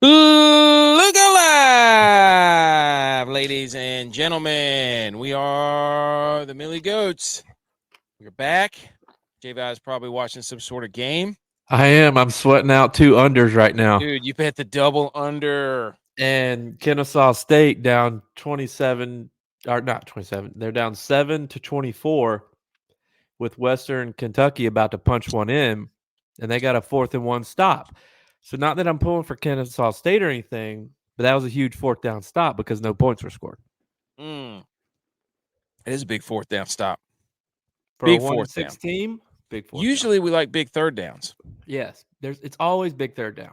Look alive, ladies and gentlemen. We are the Millie Goats. We're back. J-Vi is probably watching some sort of game. I am. I'm sweating out 2 unders right now. Dude, you bet the double under. And Kennesaw State down 27, or not 27. They're down 7-24 with Western Kentucky about to punch one in, and they got a 4th and 1 stop. So not that I'm pulling for Kennesaw State or anything, but that was a huge 4th down stop because no points were scored. It is a big 4th down stop. For big a 1-6 down team, big 4th Usually down. we like big 3rd downs. Yes, it's always big 3rd down.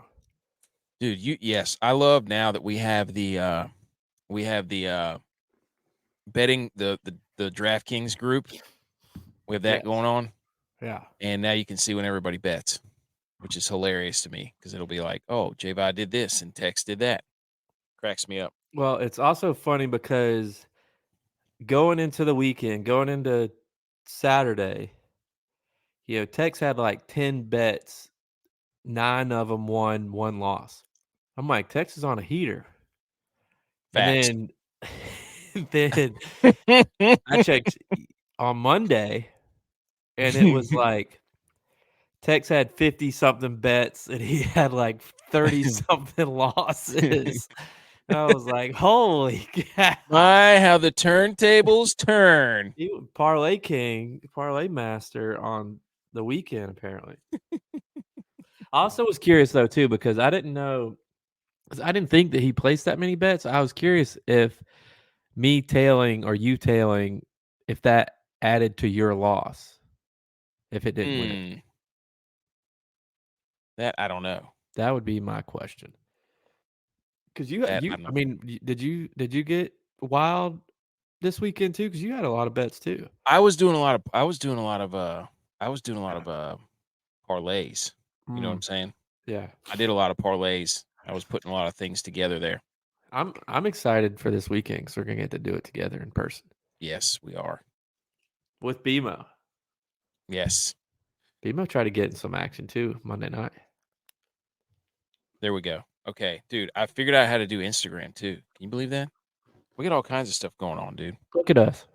Dude, yes, I love now that we have the betting the DraftKings group. We have that going on. Yeah. And now you can see when everybody bets, which is hilarious to me because it'll be like, oh, J-Vi did this and Tex did that. Cracks me up. Well, it's also funny because going into the weekend, going into Saturday, Tex had like 10 bets, 9 of them won, 1 loss. I'm like, Tex is on a heater. Facts. And then I checked on Monday, and it was like Tex had 50-something bets, and he had like 30-something losses. I was like, holy cow. My, how the turntables turn. He was parlay king, parlay master on the weekend, apparently. I also was curious, though, too, because I didn't know, because I didn't think that he placed that many bets. I was curious if me tailing or you tailing, if that added to your loss, if it didn't win. That I don't know. That would be my question. Because I mean, did you get wild this weekend too? Because you had a lot of bets too. I was doing a lot of parlays. You know what I'm saying? Yeah. I did a lot of parlays. I was putting a lot of things together there. I'm excited for this weekend because we're gonna get to do it together in person. Yes, we are. With BMO. Yes. BMO tried to get in some action too Monday night. There we go. Okay, dude, I figured out how to do Instagram too. Can you believe that? We got all kinds of stuff going on, dude. Look at us.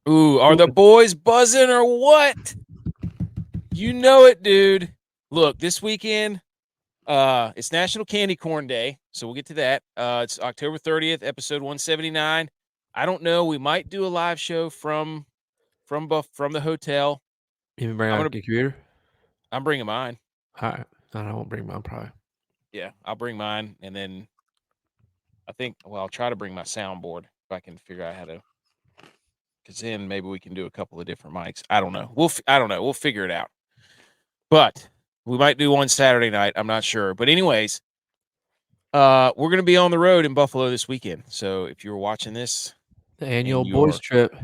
Ooh, are the boys buzzing or what? You know it, dude. Look, this weekend, it's National Candy Corn Day, so we'll get to that. It's October 30th, episode 179. I don't know. We might do a live show from the hotel. Even bring out your computer? I'm bringing mine. All right. I won't bring mine probably. Yeah, I'll bring mine, and then I think, I'll try to bring my soundboard if I can figure out how to. Because then maybe we can do a couple of different mics. I don't know. I don't know. We'll figure it out. But we might do one Saturday night. I'm not sure. But anyways, we're going to be on the road in Buffalo this weekend. So if you're watching this, the annual boys trip,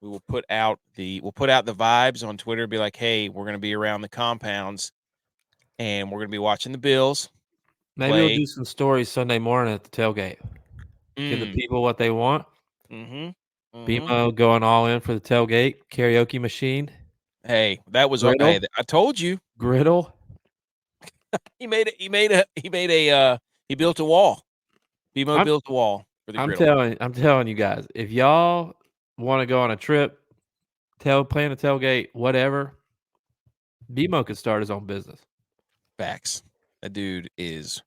we will put out the vibes on Twitter. Be like, hey, we're going to be around the compounds, and we're going to be watching the Bills. Maybe we'll do some stories Sunday morning at the tailgate. Give the people what they want. BMO going all in for the tailgate karaoke machine. Hey, that was okay. I told you. Griddle. He built a wall. BMO built a wall for the griddle. I'm telling you guys, if y'all want to go on a trip, plan a tailgate, whatever, BMO could start his own business. Facts. That dude is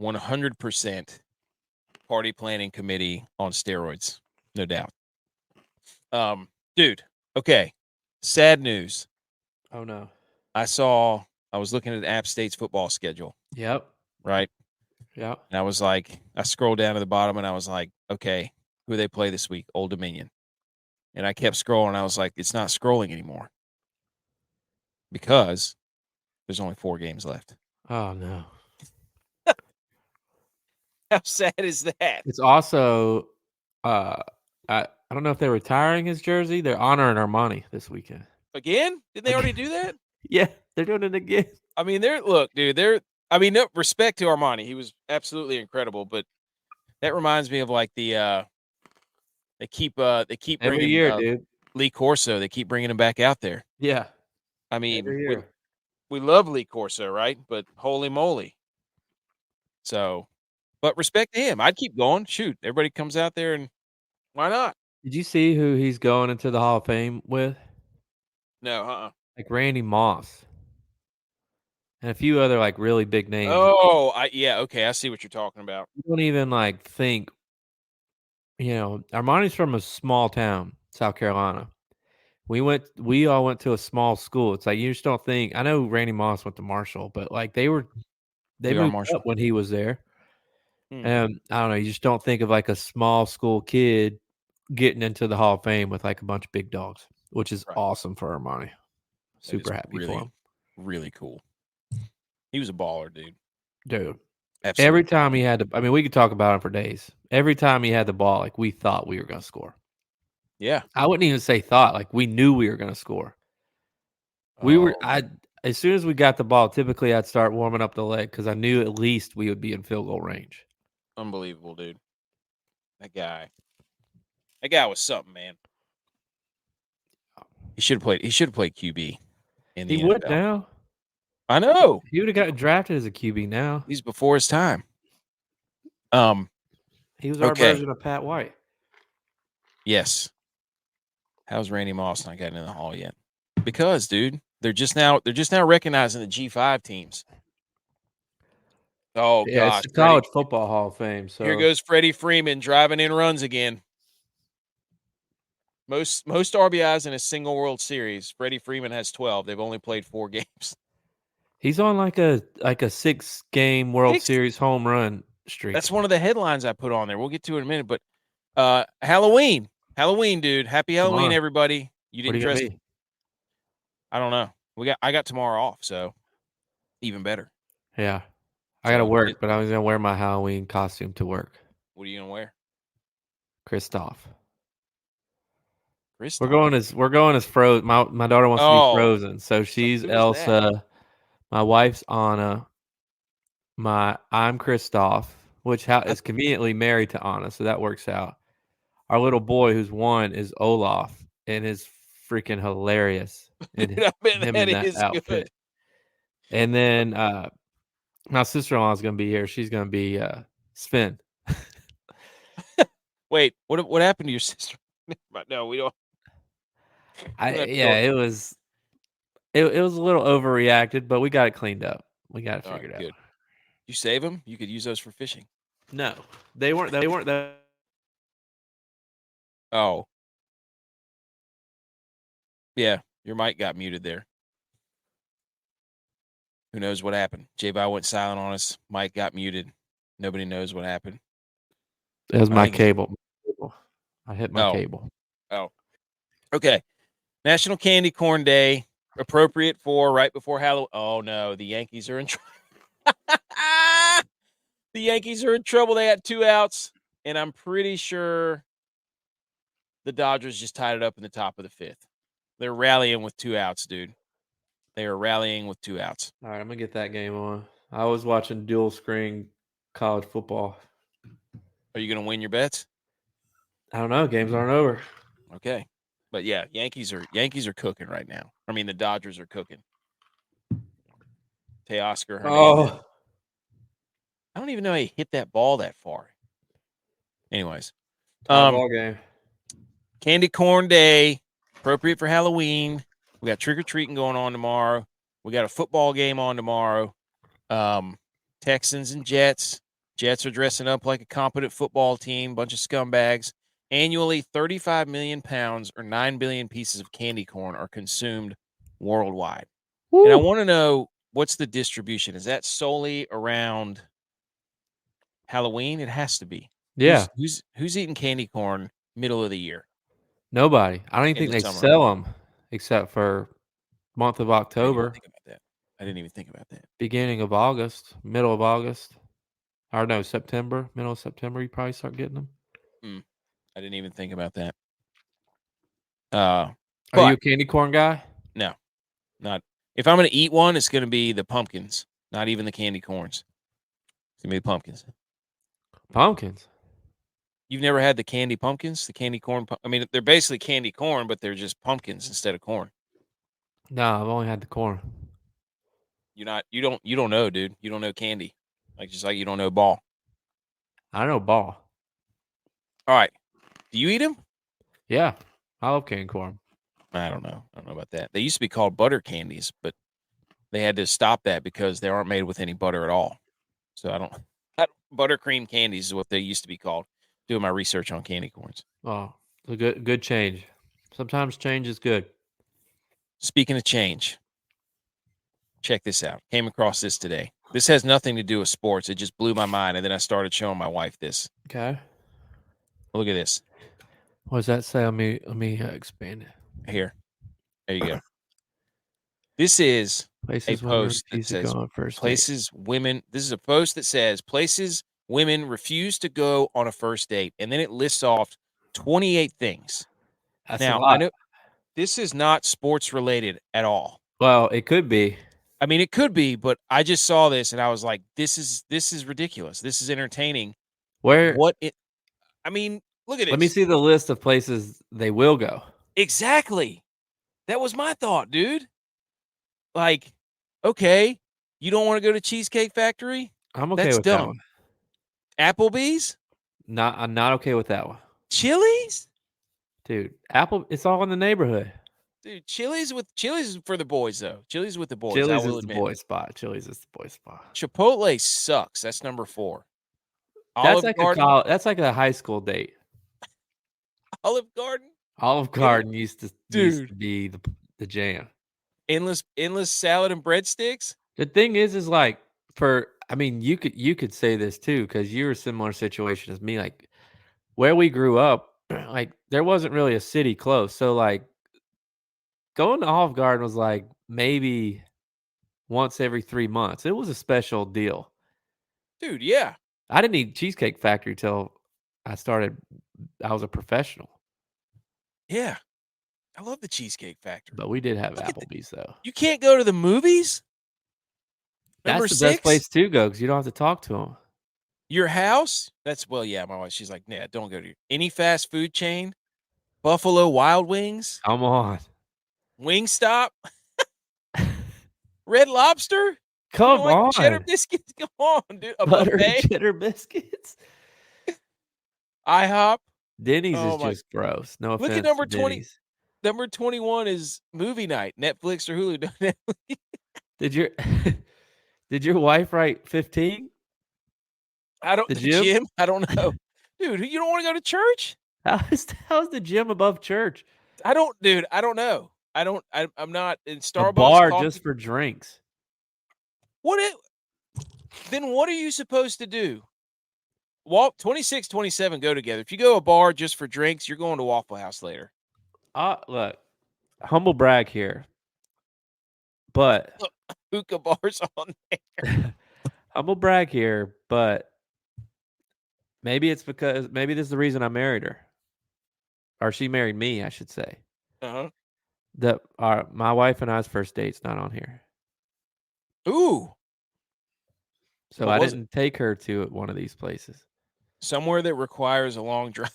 100% party planning committee on steroids, no doubt. Dude, okay. Sad news. Oh no. I was looking at App State's football schedule. Yep. Right? Yep. And I was like, I scrolled down to the bottom and I was like, okay, who do they play this week? Old Dominion. And I kept scrolling. And I was like, it's not scrolling anymore because there's only 4 games left. Oh no. How sad is that? It's also, I don't know if they're retiring his jersey. They're honoring Armani this weekend. Again? Didn't they already do that? Yeah, they're doing it again. I mean, no respect to Armani. He was absolutely incredible, but that reminds me of like the they keep bringing every year, dude. Lee Corso. They keep bringing him back out there. Yeah. I mean, we love Lee Corso, right? But holy moly. So, but respect to him. I'd keep going. Shoot, everybody comes out there, and why not? Did you see who he's going into the Hall of Fame with? No, Like Randy Moss and a few other like really big names. Oh, yeah, okay, I see what you're talking about. You don't even like think. Armani's from a small town, South Carolina. We all went to a small school. It's like you just don't think. I know Randy Moss went to Marshall, but like they We are moved Marshall. up when he was there. Hmm. And I don't know, you just don't think of like a small school kid getting into the Hall of Fame with like a bunch of big dogs, which is Right. awesome for Armani. That is Super happy for him. really cool. He was a baller, dude. Dude. Absolutely. Every time he had to, I mean, we could talk about him for days. Every time he had the ball, like we thought we were going to score. Yeah. I wouldn't even say thought, like we knew we were going to score. As soon as we got the ball, typically I'd start warming up the leg because I knew at least we would be in field goal range. Unbelievable, dude. That guy was something, man. He should have played QB in the He NFL. would now. I know. He would have gotten drafted as a QB now. He's before his time. He was our version of Pat White. Yes. How's Randy Moss not gotten in the Hall yet? Because, dude, they're just now recognizing the G5 teams. Oh Yeah, gosh, it's the College Football Hall of Fame. So here goes Freddie Freeman driving in runs again. Most RBIs in a single World Series. Freddie Freeman has 12. They've only played 4 games. He's on like a 6-game World Series home run streak. That's one of the headlines I put on there. We'll get to it in a minute, but Halloween, dude. Happy Halloween, everybody. You didn't dress. I don't know. I got tomorrow off, so even better. Yeah. I got to work, but I was going to wear my Halloween costume to work. What are you going to wear? Kristoff. We're going as Frozen. My daughter wants to be Frozen, so she's Elsa. My wife's Anna. I'm Kristoff, which is conveniently married to Anna, so that works out. Our little boy, who's 1, is Olaf, and is freaking hilarious. And him in that outfit. Good. And then my sister-in-law is going to be here. She's going to be Sven. Wait, what happened to your sister? No, we don't. It was a little overreacted, but we got it cleaned up. We got it figured out. Good. You save them? You could use those for fishing. No, they weren't that. Oh. Yeah, your mic got muted there. Who knows what happened? J-Bye went silent on us. Mic got muted. Nobody knows what happened. It was my cable. I hit my cable. Oh. Okay. National Candy Corn Day. Appropriate for right before Halloween. Oh, no. The Yankees are in trouble. The Yankees are in trouble. They had 2 outs, and I'm pretty sure the Dodgers just tied it up in the top of the 5th. They're rallying with 2 outs, dude. They are rallying with 2 outs. All right, I'm going to get that game on. I was watching dual screen college football. Are you going to win your bets? I don't know. Games aren't over. Okay. But yeah, Yankees are cooking right now. I mean, the Dodgers are cooking. Teoscar Hernandez. Oh. I don't even know how he hit that ball that far. Anyways. Ball game. Candy Corn Day. Appropriate for Halloween. We got trick-or-treating going on tomorrow. We got a football game on tomorrow. Texans and Jets. Jets are dressing up like a competent football team. Bunch of scumbags. Annually, 35 million pounds or 9 billion pieces of candy corn are consumed worldwide. Woo. And I want to know, what's the distribution? Is that solely around Halloween? It has to be. Yeah. Who's eating candy corn middle of the year? Nobody. I don't even think they sell them except for month of October. I didn't even think about that. Beginning of August, middle of August. Or no, September, middle of September, you probably start getting them. I didn't even think about that. Are you a candy corn guy? No, not. If I'm going to eat one, it's going to be the pumpkins, not even the candy corns. It's going to be the pumpkins. Pumpkins? You've never had the candy pumpkins? The candy corn? I mean, they're basically candy corn, but they're just pumpkins instead of corn. No, I've only had the corn. You don't know, dude. You don't know candy. Like just like you don't know ball. I know ball. All right. Do you eat them? Yeah, I love cane corn. I don't know. I don't know about that. They used to be called butter candies, but they had to stop that because they aren't made with any butter at all. So I don't buttercream candies is what they used to be called. Doing my research on candy corns. Oh, a good change. Sometimes change is good. Speaking of change, check this out. Came across this today. This has nothing to do with sports. It just blew my mind, and then I started showing my wife this. Okay. Look at this. What does that say? Let me expand it. Here. There you go. This is a Places women post that refuse to go says on first date. places women. This is a post that says places women refuse to go on a first date, and then it lists off 28 things. That's a Now, lot. I know this is not sports related at all. Well, it could be. I mean, it could be, but I just saw this and I was like, this is ridiculous. This is entertaining. Where? I mean, look at Let me this. see the list of places they will go. Exactly. That was my thought, dude. Like, okay, you don't want to go to Cheesecake Factory? I'm okay That's with that dumb. one. Applebee's? I'm not okay with that one. Chili's? Dude, it's all in the neighborhood. Dude, Chili's is for the boys though. Chili's with the boys, I Chili's will is the admit. boy spot. Chili's is the boy spot. Chipotle sucks. That's number 4. That's Olive like Garden? that's like a high school date. Olive Garden? Olive Garden used to Dude. be the jam. Endless salad and breadsticks? The thing is like you could say this too because you're a similar situation as me. Like where we grew up, like there wasn't really a city close, so like going to Olive Garden was like maybe once every 3 months. It was a special deal. Dude, yeah. I didn't eat Cheesecake Factory till I was a professional. Yeah. I love the Cheesecake Factory. But we did have Look at Applebee's though. You can't go to the movies? Number That's the best 6? place to go because you don't have to talk to them. Your house? Yeah, my wife, she's like, "Nah, don't go to any fast food chain. Buffalo Wild Wings, Come on. Wingstop, Red Lobster? You Come don't like on. cheddar biscuits? Come on, dude. A Butter and buffet? cheddar biscuits. IHOP? Denny's Oh is my. just gross. No Look at offense number to 20. Denny's. Number 21 is movie night, Netflix or Hulu. Did your did your wife write 15? The gym? I don't know. Dude, you don't want to go to church? How's the gym above church? I don't know. I'm not in A Starbucks bar coffee. just for drinks. Then what are you supposed to do? Walk 26, 27 go together. If you go a bar just for drinks, you're going to Waffle House later. Look, humble brag here, but Hookah bars on there. humble brag here, but maybe this is the reason I married her, or she married me, I should say. Uh-huh. My wife and I's first date's not on here. Ooh. So What I was didn't take her to one of these places. Somewhere that requires a long drive.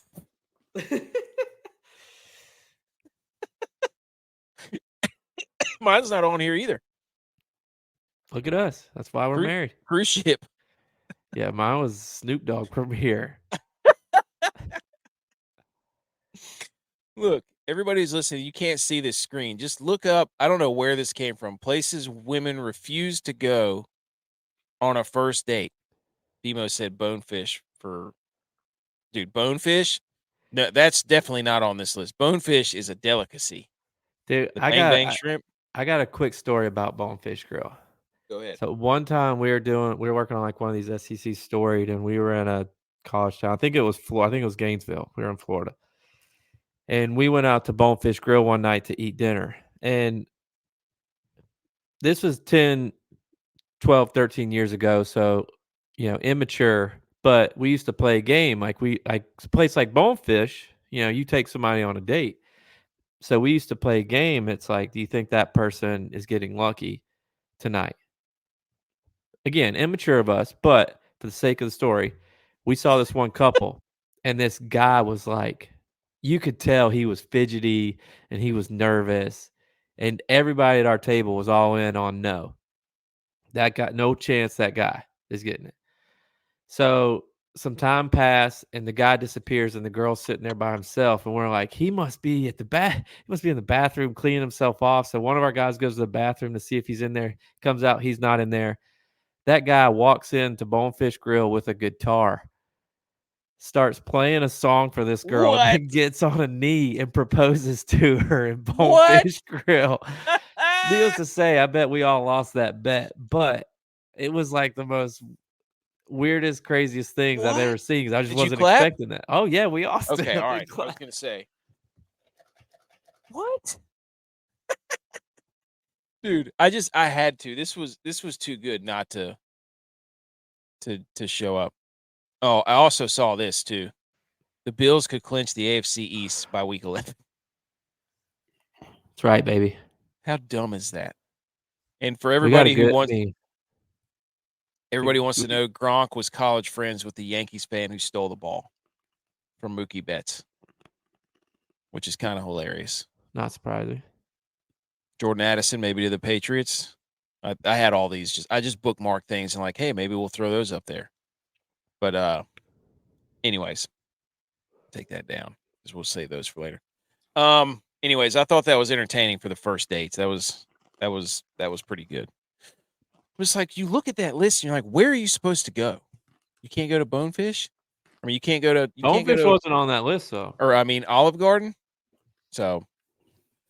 Mine's not on here either. Look at us. That's why we're married. Cruise ship. Yeah, mine was Snoop Dogg premiere. Look, everybody's listening. You can't see this screen. Just look up. I don't know where this came from. Places women refuse to go on a first date. Demo said bonefish dude, bonefish? No, that's definitely not on this list. Bonefish is a delicacy. Dude, The bang shrimp. I got a quick story about Bonefish Grill. Go ahead. So one time we were working on like one of these SEC storied, and we were in a college town. I think it was Gainesville. We were in Florida. And we went out to Bonefish Grill one night to eat dinner. And this was 10, 12, 13 years ago. So, immature. But we used to play a game. Like a place like Bonefish, you take somebody on a date. So we used to play a game. It's like, do you think that person is getting lucky tonight? Again, immature of us, but for the sake of the story, we saw this one couple, and this guy was like, you could tell he was fidgety and he was nervous, and everybody at our table was all in on no. That guy, no chance that guy is getting it. So some time passed, and the guy disappears, and the girl's sitting there by himself, and we're like, he must be at the he must be in the bathroom cleaning himself off. So one of our guys goes to the bathroom to see if he's in there. Comes out, he's not in there. That guy walks into Bonefish Grill with a guitar, starts playing a song for this girl, and What? then gets on a knee and proposes to her in What? Bonefish Grill. Needless to say, I bet we all lost that bet, but it was like the most weirdest, craziest things I've ever What? seen because I just Did you wasn't clap? expecting that. Oh yeah, we all stood Okay, up all and right. I was clapped. gonna say, what? Dude, I had to. This was too good not to show up. Oh, I also saw this too. The Bills could clinch the AFC East by week 11. That's right, baby. How dumb is that? And for We got a everybody who good. I wants mean, everybody wants to know, Gronk was college friends with the Yankees fan who stole the ball from Mookie Betts, which is kind of hilarious. not surprising. Jordan Addison maybe to the Patriots. I had all these. I just bookmarked things and like, hey, maybe we'll throw those up there. But anyways, take that down because we'll save those for later. Anyways, I thought that was entertaining for the first dates. That was pretty good. It was like you look at that list and you're like, where are you supposed to go? You can't go to Bonefish. I mean, you can't go to Bonefish wasn't on that list though. or I mean Olive Garden. So,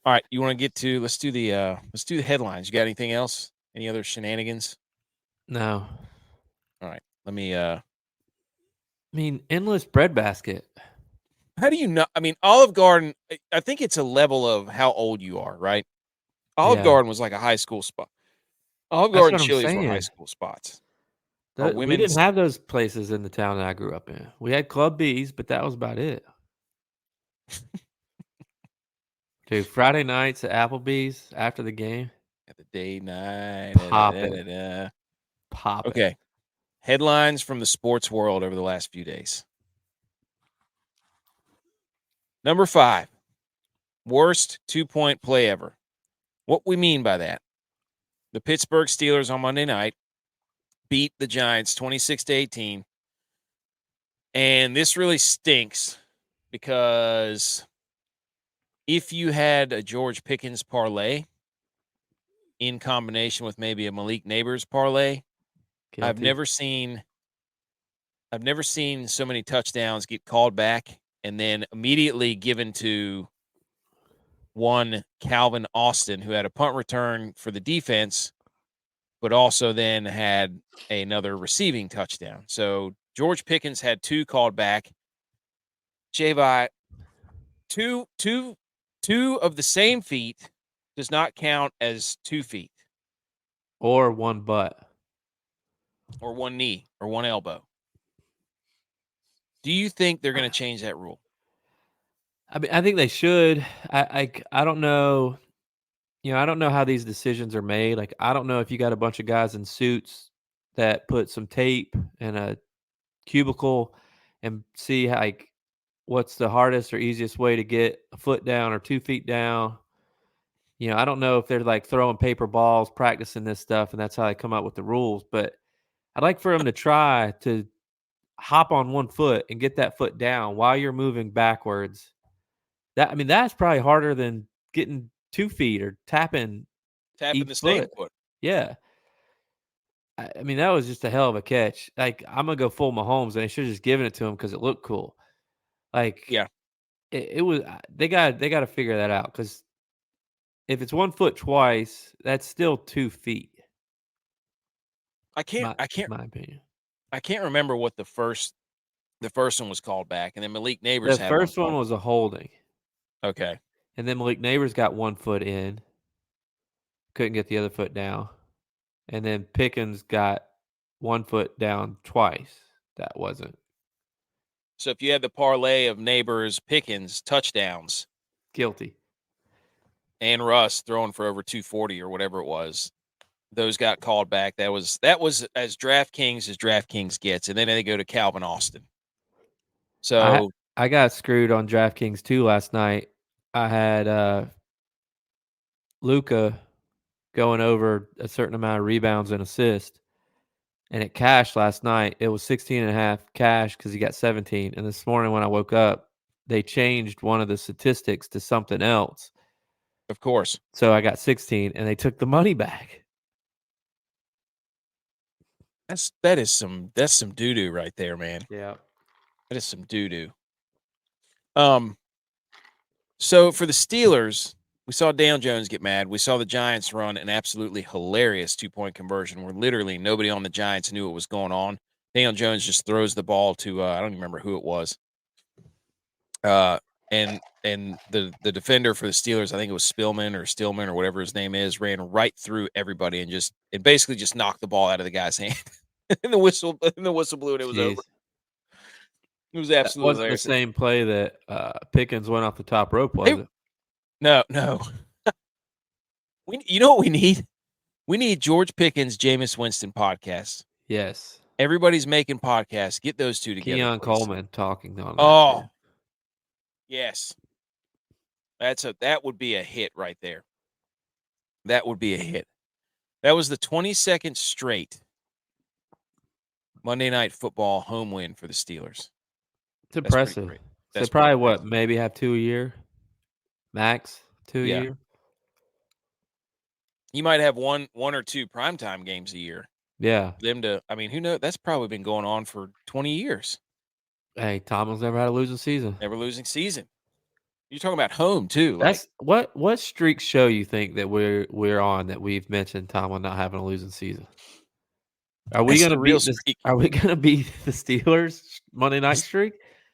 all right, you want to get to let's do the headlines. You got anything else? Any other shenanigans? No. All right, let me. I mean, endless breadbasket. How do you know? I mean, Olive Garden. I think it's a level of how old you are, right? Olive Yeah. Garden was like a high school spot. Olive That's Garden what I'm Chili's were high saying. school spots. Or We women's. didn't have those places in the town that I grew up in. We had Club B's, but that was about it. Dude, Friday nights at Applebee's after the game, At the day, night. popping. Popping. Okay. Headlines from the sports world over the last few days. Number 5, worst 2-point play ever. What we mean by that? The Pittsburgh Steelers on Monday night beat the Giants 26-18. And this really stinks because if you had a George Pickens parlay in combination with maybe a Malik Neighbors parlay, Guilty. I've never seen so many touchdowns get called back and then immediately given to one Calvin Austin, who had a punt return for the defense, but also then had another receiving touchdown. So George Pickens had 2 called back. Javi, two of the same feet does not count as 2 feet. Or one butt. Or one knee or one elbow. Do you think they're going to change that rule? I mean, I think they should. I don't know. You know, I don't know how these decisions are made. Like, I don't know if you got a bunch of guys in suits that put some tape in a cubicle and see like what's the hardest or easiest way to get a foot down or 2 feet down. You know, I don't know if they're like throwing paper balls, practicing this stuff, and that's how they come up with the rules. But I'd like for them to try to hop on one foot and get that foot down while you're moving backwards. That's probably harder than getting 2 feet or tapping each the same foot. foot. Yeah. I mean, that was just a hell of a catch. Like, I'm gonna go full Mahomes, and they should have just given it to him because it looked cool. Like, Yeah. it was. They got to figure that out because if it's 1 foot twice, that's still 2 feet. I can't My opinion. I can't remember what the first one was called back, and then Malik The Neighbors had first one one was a holding. Okay. And then Malik Neighbors got 1 foot in, couldn't get the other foot down. And then Pickens got 1 foot down twice. That wasn't So if you had the parlay of Neighbors, Pickens, touchdowns, guilty. and Russ throwing for over 240 or whatever it was, those got called back. That was as DraftKings gets, and then they go to Calvin Austin. So I got screwed on DraftKings too last night. I had Luka going over a certain amount of rebounds and assists, and it cashed last night. It was 16.5 cash because he got 17. And this morning when I woke up, they changed one of the statistics to something else. Of course. So I got 16, and they took the money back. That's some doo doo right there, man. Yeah. That is some doo doo. So for the Steelers, we saw Daniel Jones get mad. We saw the Giants run an absolutely hilarious 2-point conversion where literally nobody on the Giants knew what was going on. Daniel Jones just throws the ball to I don't even remember who it was. And the defender for the Steelers, I think it was Stillman or whatever his name is, ran right through everybody and basically just knocked the ball out of the guy's hand. and the whistle blew and it was over. Jeez. It was That absolutely wasn't the hilarious. same play that Pickens went off the top rope, was it? No. You know what we need? We need George Pickens, Jameis Winston podcast. Yes. Everybody's making podcasts. Get those two together. Keon please. Coleman talking on that. Oh, too. yes. That would be a hit right there. That would be a hit. That was the 22nd straight Monday Night Football home win for the Steelers. It's impressive. So That's probably impressive. what, maybe have 2 a year? Max 2 a year? You might have one or two primetime games a year. Yeah. Who knows? That's probably been going on for 20 years. Hey, Tomlin's never had a losing season. Never losing season. You're talking about home too. That's what streak show you think that we're on that we've mentioned Tomlin not having a losing season? Are we gonna beat this? Are we gonna beat the Steelers Monday night streak?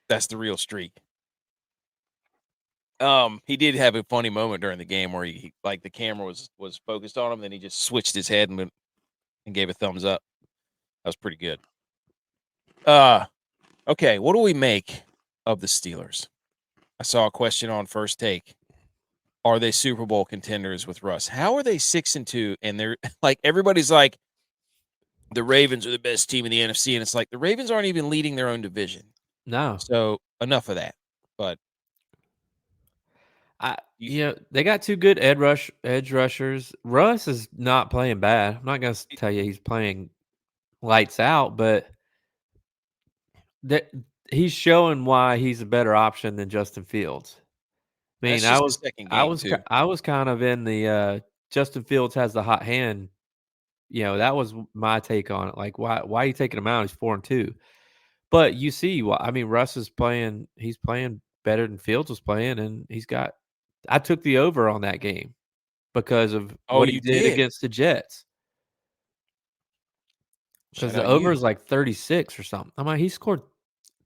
That's the real streak. He did have a funny moment during the game where he like the camera was focused on him, then he just switched his head and gave a thumbs up. That was pretty good. Okay, what do we make of the Steelers? I saw a question on First Take. Are they Super Bowl contenders with Russ? How are they 6-2? And they're like everybody's like the Ravens are the best team in the NFC, and it's like the Ravens aren't even leading their own division. No. So enough of that. But they got two good edge rushers. Russ is not playing bad. I'm not going to tell you he's playing lights out, but he's showing why he's a better option than Justin Fields. I mean, I was kind of in the Justin Fields has the hot hand. You know, that was my take on it. Like, why are you taking him out? He's 4-2. But you see, Russ is playing. He's playing better than Fields was playing, and I took the over on that game because of what he did against the Jets. Because the over is like 36 or something. I'm like, he scored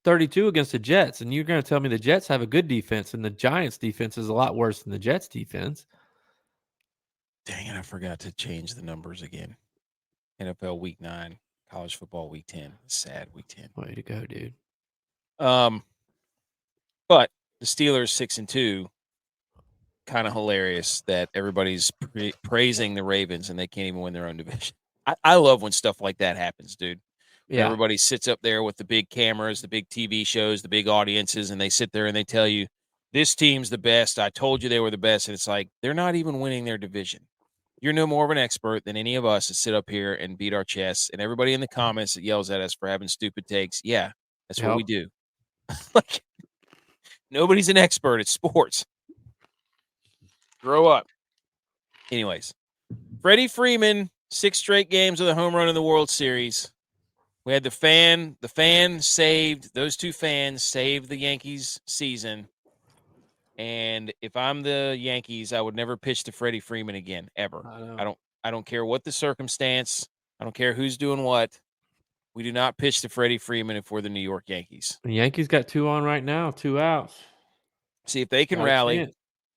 32 against the Jets, and you're going to tell me the Jets have a good defense, and the Giants' defense is a lot worse than the Jets' defense. Dang it, I forgot to change the numbers again. NFL Week 9, college football Week 10. Sad Week 10. Way to go, dude. But the Steelers 6-2, kind of hilarious that everybody's praising the Ravens and they can't even win their own division. I love when stuff like that happens, dude. Yeah. Everybody sits up there with the big cameras, the big TV shows, the big audiences, and they sit there and they tell you, this team's the best. I told you they were the best. And it's like, they're not even winning their division. You're no more of an expert than any of us that sit up here and beat our chests. And everybody in the comments that yells at us for having stupid takes. Yeah, that's what we do. Like, nobody's an expert at sports. Grow up. Anyways, Freddie Freeman, 6 straight games of the home run in the World Series. We had those 2 fans saved the Yankees season. And if I'm the Yankees, I would never pitch to Freddie Freeman again, ever. I don't care what the circumstance. I don't care who's doing what. We do not pitch to Freddie Freeman if we're the New York Yankees. The Yankees got 2 on right now, 2 outs. See if they can rally.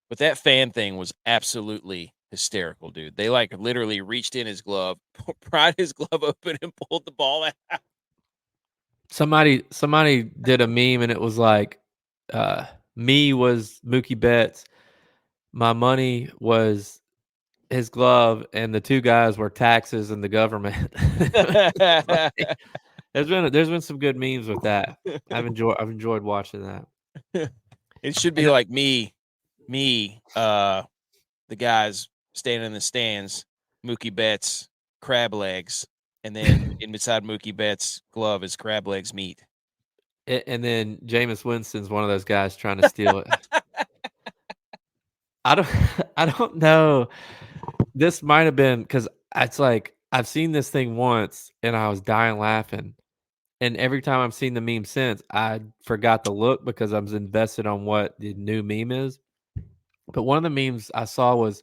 But that fan thing was absolutely hysterical, dude. They like literally reached in his glove, pried his glove open, and pulled the ball out. Somebody did a meme, and it was like, me was Mookie Betts, my money was his glove, and the 2 guys were taxes and the government. There's been some good memes with that. I've enjoyed watching that. It should be like me, the guys standing in the stands, Mookie Betts, crab legs, and then inside Mookie Betts' glove is crab legs meat. And then Jameis Winston's one of those guys trying to steal it. I don't I don't know. This might have been because it's like I've seen this thing once and I was dying laughing. And every time I've seen the meme since, I forgot to look because I was invested on what the new meme is. But one of the memes I saw was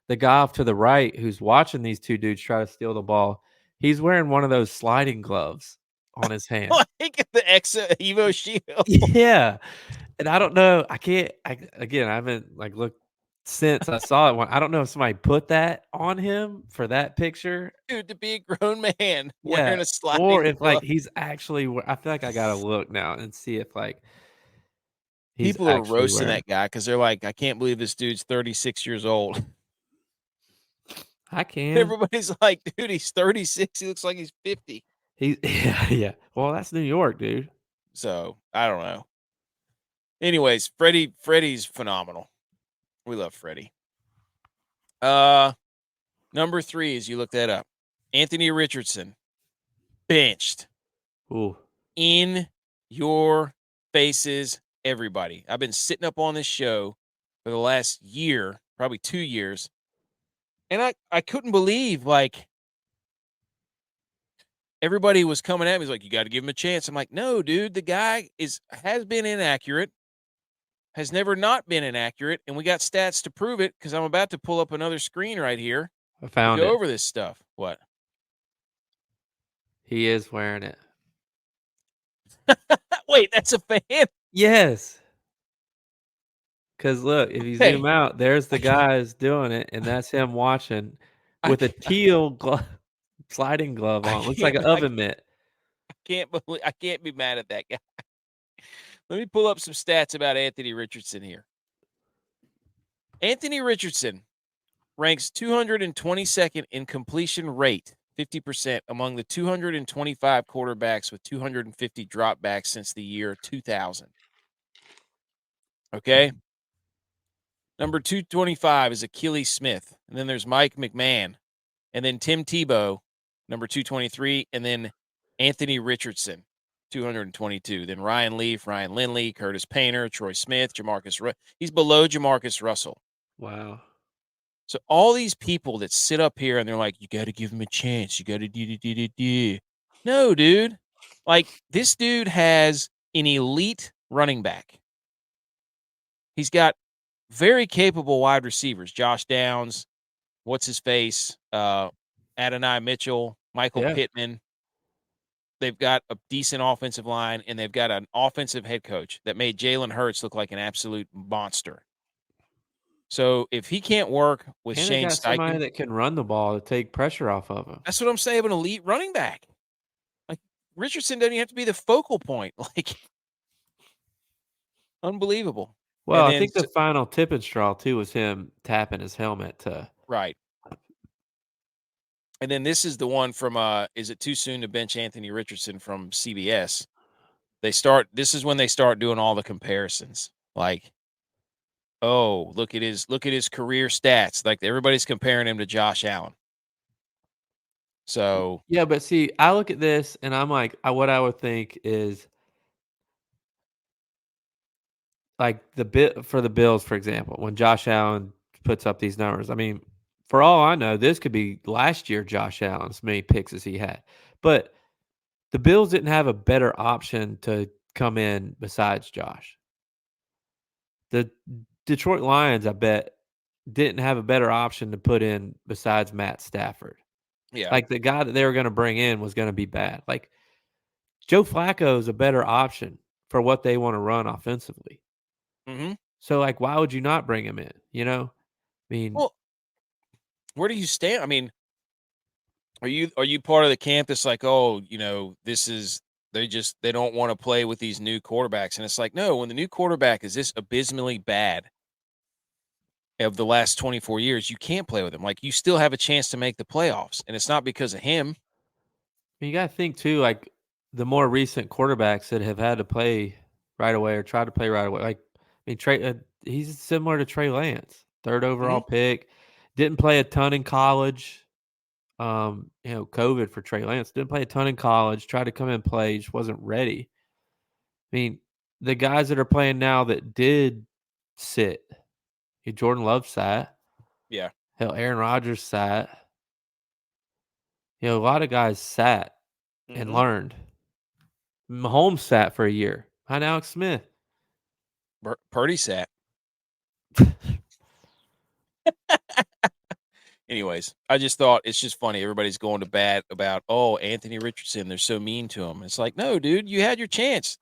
the guy off to the right who's watching these two dudes try to steal the ball. He's wearing one of those sliding gloves on his hand. Like the Evo Shield. Yeah. And I don't know. I haven't like looked since I saw it. I don't know if somebody put that on him for that picture. Dude, to be a grown man Yeah. wearing a Or sliding if glove. like he's actually, I feel like I got to look now and see if like he's People are actually roasting wearing. that guy because they're like, I can't believe this dude's 36 years old. I can. Everybody's like, dude, he's 36. He looks like he's 50. Yeah. Well, that's New York, dude. So I don't know. Anyways, Freddie's phenomenal. We love Freddie. Number 3, as you look that up, Anthony Richardson benched. Ooh. In your faces, everybody. I've been sitting up on this show for the last year, probably 2 years, and I couldn't believe, like, everybody was coming at me. He's like, you got to give him a chance. I'm like, no, dude, the guy has been inaccurate, has never not been inaccurate, and we got stats to prove it because I'm about to pull up another screen right here I to found go it. over this stuff. What? He is wearing it. Wait, that's a fan? Yes. Because look, if you zoom Hey, out, there's the guys doing it, and that's him watching I, with a teal sliding glove I on. Looks like can't an oven mitt. I can't be mad at that guy. Let me pull up some stats about Anthony Richardson here. Anthony Richardson ranks 222nd in completion rate, 50% among the 225 quarterbacks with 250 dropbacks since the year 2000. Okay. Number 225 is Achilles Smith. And then there's Mike McMahon. And then Tim Tebow, number 223. And then Anthony Richardson, 222. Then Ryan Leaf, Ryan Lindley, Curtis Painter, Troy Smith, he's below Jamarcus Russell. Wow. So all these people that sit up here and they're like, you got to give him a chance. You got to do. No, dude. Like, this dude has an elite running back. He's got very capable wide receivers. Josh Downs, what's his face? Adonai Mitchell, Michael Pittman. They've got a decent offensive line, and they've got an offensive head coach that made Jalen Hurts look like an absolute monster. So if he can't work with And Shane they got somebody Steichen, that can run the ball to take pressure off of him. that's what I'm saying, an elite running back. Like, Richardson doesn't even have to be the focal point. Like, unbelievable. Well, And I then, think the final tip and straw, too, was him tapping his helmet to. right. And then this is the one from, is it too soon to bench Anthony Richardson from CBS? This is when they start doing all the comparisons. Like, oh, look at his career stats. Like, everybody's comparing him to Josh Allen. So Yeah, but see, I look at this and I'm like, what I would think is like the bit for the Bills, for example, when Josh Allen puts up these numbers. I mean, for all I know, this could be last year Josh Allen's many picks as he had. But the Bills didn't have a better option to come in besides Josh. The Detroit Lions, I bet, didn't have a better option to put in besides Matt Stafford. yeah, Like the guy that they were going to bring in was going to be bad. Like Joe Flacco is a better option for what they want to run offensively. mm-hmm. So, like, why would you not bring him in? You know, I mean, Well, where do you stand? I mean, are you part of the camp that's like, oh, they don't want to play with these new quarterbacks, and it's like, no, when the new quarterback is this abysmally bad of the last 24 years, you can't play with him. Like, you still have a chance to make the playoffs, and it's not because of him. you got to think too, like the more recent quarterbacks that have had to play right away or tried to play right away. Like, I mean, he's similar to Trey Lance, third overall pick, didn't play a ton in college. COVID for Trey Lance. Didn't play a ton in college. Tried to come in and play, just wasn't ready. I mean, the guys that are playing now that did sit, Jordan Love sat. Yeah. Hell, Aaron Rodgers sat. A lot of guys sat and learned. Mahomes sat for a year. Behind Alex Smith. Purdy sat. Anyways, I just thought it's just funny. Everybody's going to bat about, Anthony Richardson. They're so mean to him. It's like, no, dude, you had your chance.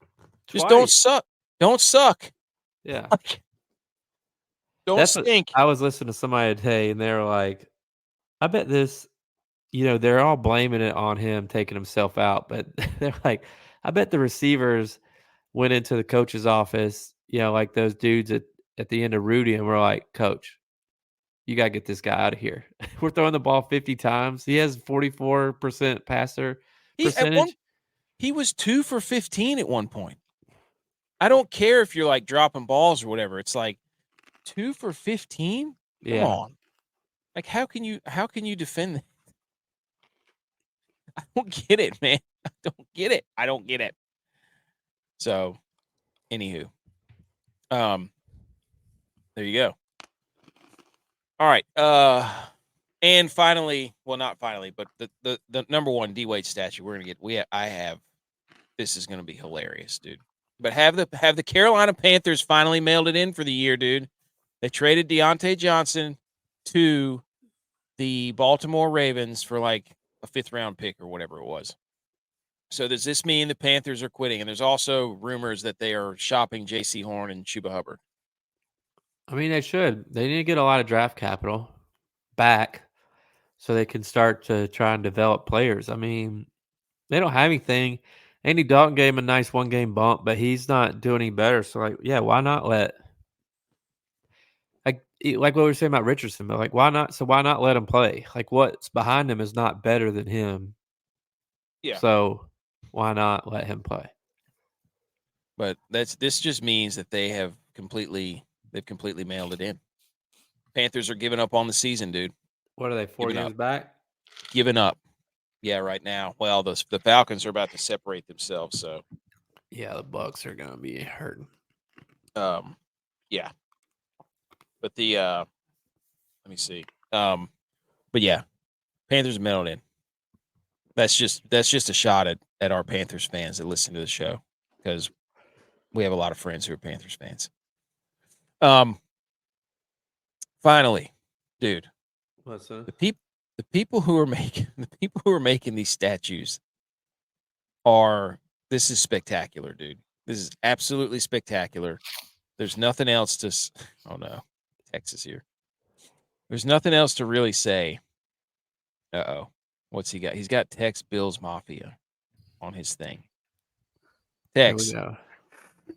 Just don't suck. Don't suck. Yeah. Don't stink. I was listening to somebody today, and they were like, I bet this, they're all blaming it on him taking himself out. But they're like, I bet the receivers went into the coach's office, like those dudes at the end of Rudy, and were like, Coach, you got to get this guy out of here. We're throwing the ball 50 times. He has 44% passer percentage. He was 2 for 15 at one point. I don't care if you're like dropping balls or whatever. It's like 2 for 15? Come on. Like, how can you defend that? I don't get it, man. I don't get it. So, anywho. There you go. All right. And finally, well, not finally, but the number one D-Wade statue we're gonna get. This is gonna be hilarious, dude. But have the Carolina Panthers finally mailed it in for the year, dude. They traded Deontay Johnson to the Baltimore Ravens for like a 5th round pick or whatever it was. So does this mean the Panthers are quitting? And there's also rumors that they are shopping J.C. Horn and Chuba Hubbard. I mean, they should. They need to get a lot of draft capital back so they can start to try and develop players. I mean, they don't have anything. Andy Dalton gave him a nice 1-game bump, but he's not doing any better. So, why not let like what we were saying about Richardson? But why not? So why not let him play? Like, what's behind him is not better than him. Yeah. So why not let him play? But this just means that they've completely mailed it in. Panthers are giving up on the season, dude. What are they, 4 games back? Giving up. Yeah, right now. Well, the Falcons are about to separate themselves, so. Yeah, the Bucs are going to be hurting. Yeah. But let me see. But yeah, Panthers mailed in. That's just a shot at our Panthers fans that listen to the show, because we have a lot of friends who are Panthers fans. Finally, dude. What's that? The people who are making these statues this is spectacular, dude. This is absolutely spectacular. There's nothing else to oh no. Texas here. There's nothing else to really say. Uh-oh. What's he got? He's got Tex Bills Mafia on his thing. Tex.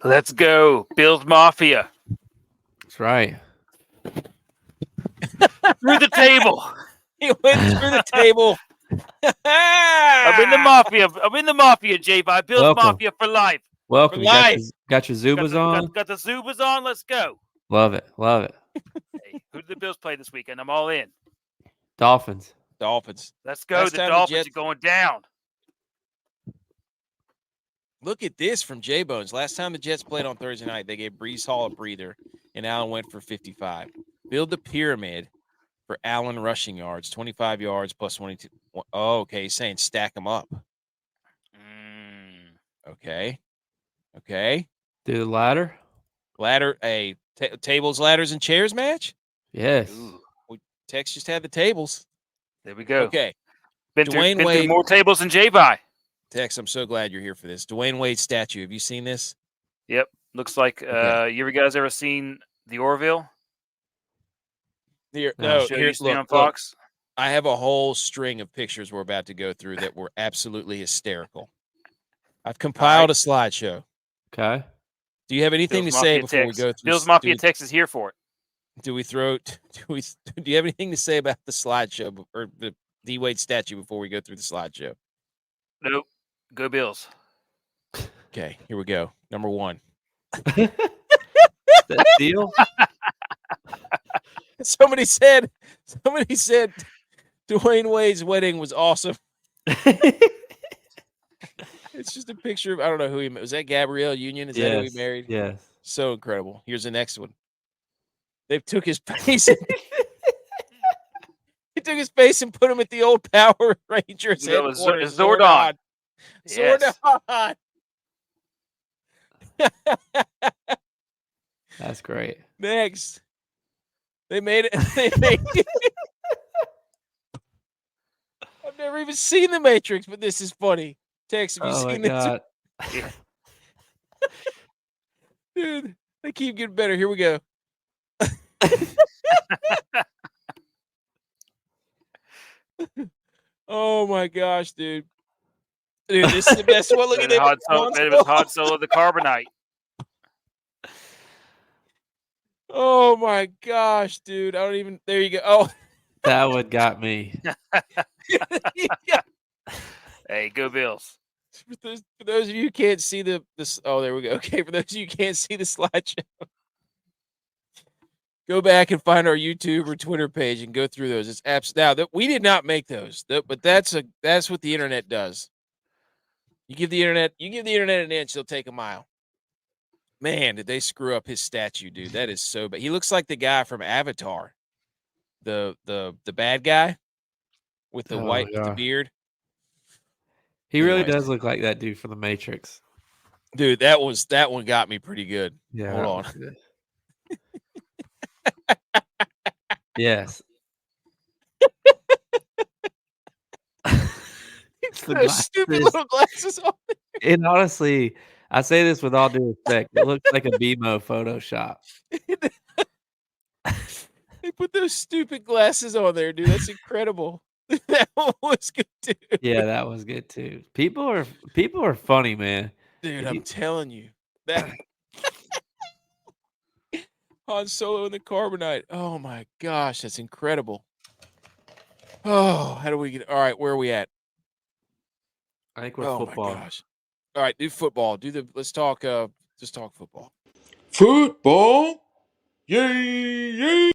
Let's go. Bills Mafia. That's right. Through the table. He went through the table. I'm in the Mafia, J-Vi. Bills Mafia for life. Welcome. For got your Zubas on? Got the Zubas on. Let's go. Love it. Hey, who did the Bills play this weekend? I'm all in. Dolphins. Let's go. The Dolphins are going down. Look at this from J-Bones. Last time the Jets played on Thursday night, they gave Breece Hall a breather, and Allen went for 55. Build the pyramid for Allen rushing yards, 25 yards plus 22. Oh, okay. He's saying stack them up. Okay. Do the ladder? Tables, ladders, and chairs match? Yes. Tex just had the tables. There we go. Okay. Been through more tables than J-Vi. Tex, I'm so glad you're here for this. Dwayne Wade statue. Have you seen this? Yep. Looks like, you guys ever seen the Orville? On Fox. I have a whole string of pictures we're about to go through that were absolutely hysterical. I've compiled a slideshow. Okay. Do you have anything to say before we go through? Bills Mafia Tex is here for it. Do you have anything to say about the slideshow or the D-Wade statue before we go through the slideshow? Nope. Go Bills. Okay, here we go. Number 1. That deal? Somebody said Dwayne Wade's wedding was awesome. It's just a picture of, I don't know who he was. That Gabrielle Union? Is that who he married? Yes. So incredible. Here's the next one. They took his face. They took his face and put him at the old Power Rangers headquarters. Zordon. Yes. Zordon. That's great. Next. They made it. I've never even seen The Matrix, but this is funny. Tex, have you seen this? God. Dude, they keep getting better. Here we go. Oh my gosh, dude. Dude, this is the best one. Look at that. It was Hot Solo the Carbonite. Oh my gosh, dude. I don't even. There you go. Oh, that one got me. Yeah. Hey, go Bills. For those of you who can't see this. Oh, there we go. Okay, for those of you who can't see the slideshow, go back and find our YouTube or Twitter page and go through those. It's apps now that we did not make those, but that's what the internet does. You give the internet an inch, they'll take a mile. Man, did they screw up his statue, dude? That is so bad. He looks like the guy from Avatar, the bad guy with the with the beard. He really does look like that dude from The Matrix. Dude, that one got me pretty good. Yeah. Hold on. Yes. Those stupid little glasses on. And honestly, I say this with all due respect. It looks like a BMO Photoshop. They put those stupid glasses on there, dude. That's incredible. That one was good too. Yeah, that was good too. People are funny, man. Dude, I'm telling you. That Han Solo and the Carbonite. Oh my gosh, that's incredible. Oh, how do we get all right, where are we at? I think we're football. My gosh. All right, do football. Let's talk just talk football. Football. Yay, yay.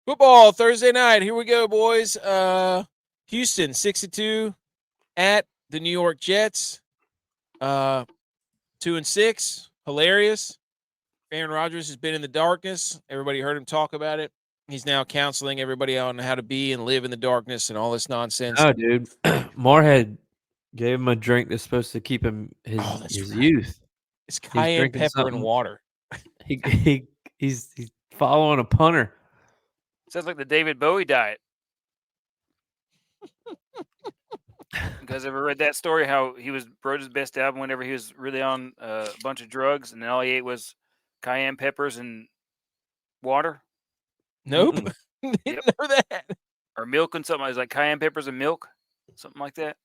Football Thursday night. Here we go, boys. Houston 6-2 at the New York Jets. 2-6. Hilarious. Aaron Rodgers has been in the darkness. Everybody heard him talk about it. He's now counseling everybody on how to be and live in the darkness and all this nonsense. Oh, dude. Moorhead gave him a drink that's supposed to keep him his youth. It's cayenne pepper and water. He's following a punter. Sounds like the David Bowie diet. You guys ever read that story? How he wrote his best album whenever he was really on a bunch of drugs, and then all he ate was cayenne peppers and water. Nope, didn't know that. Or milk and something. It was like cayenne peppers and milk, something like that.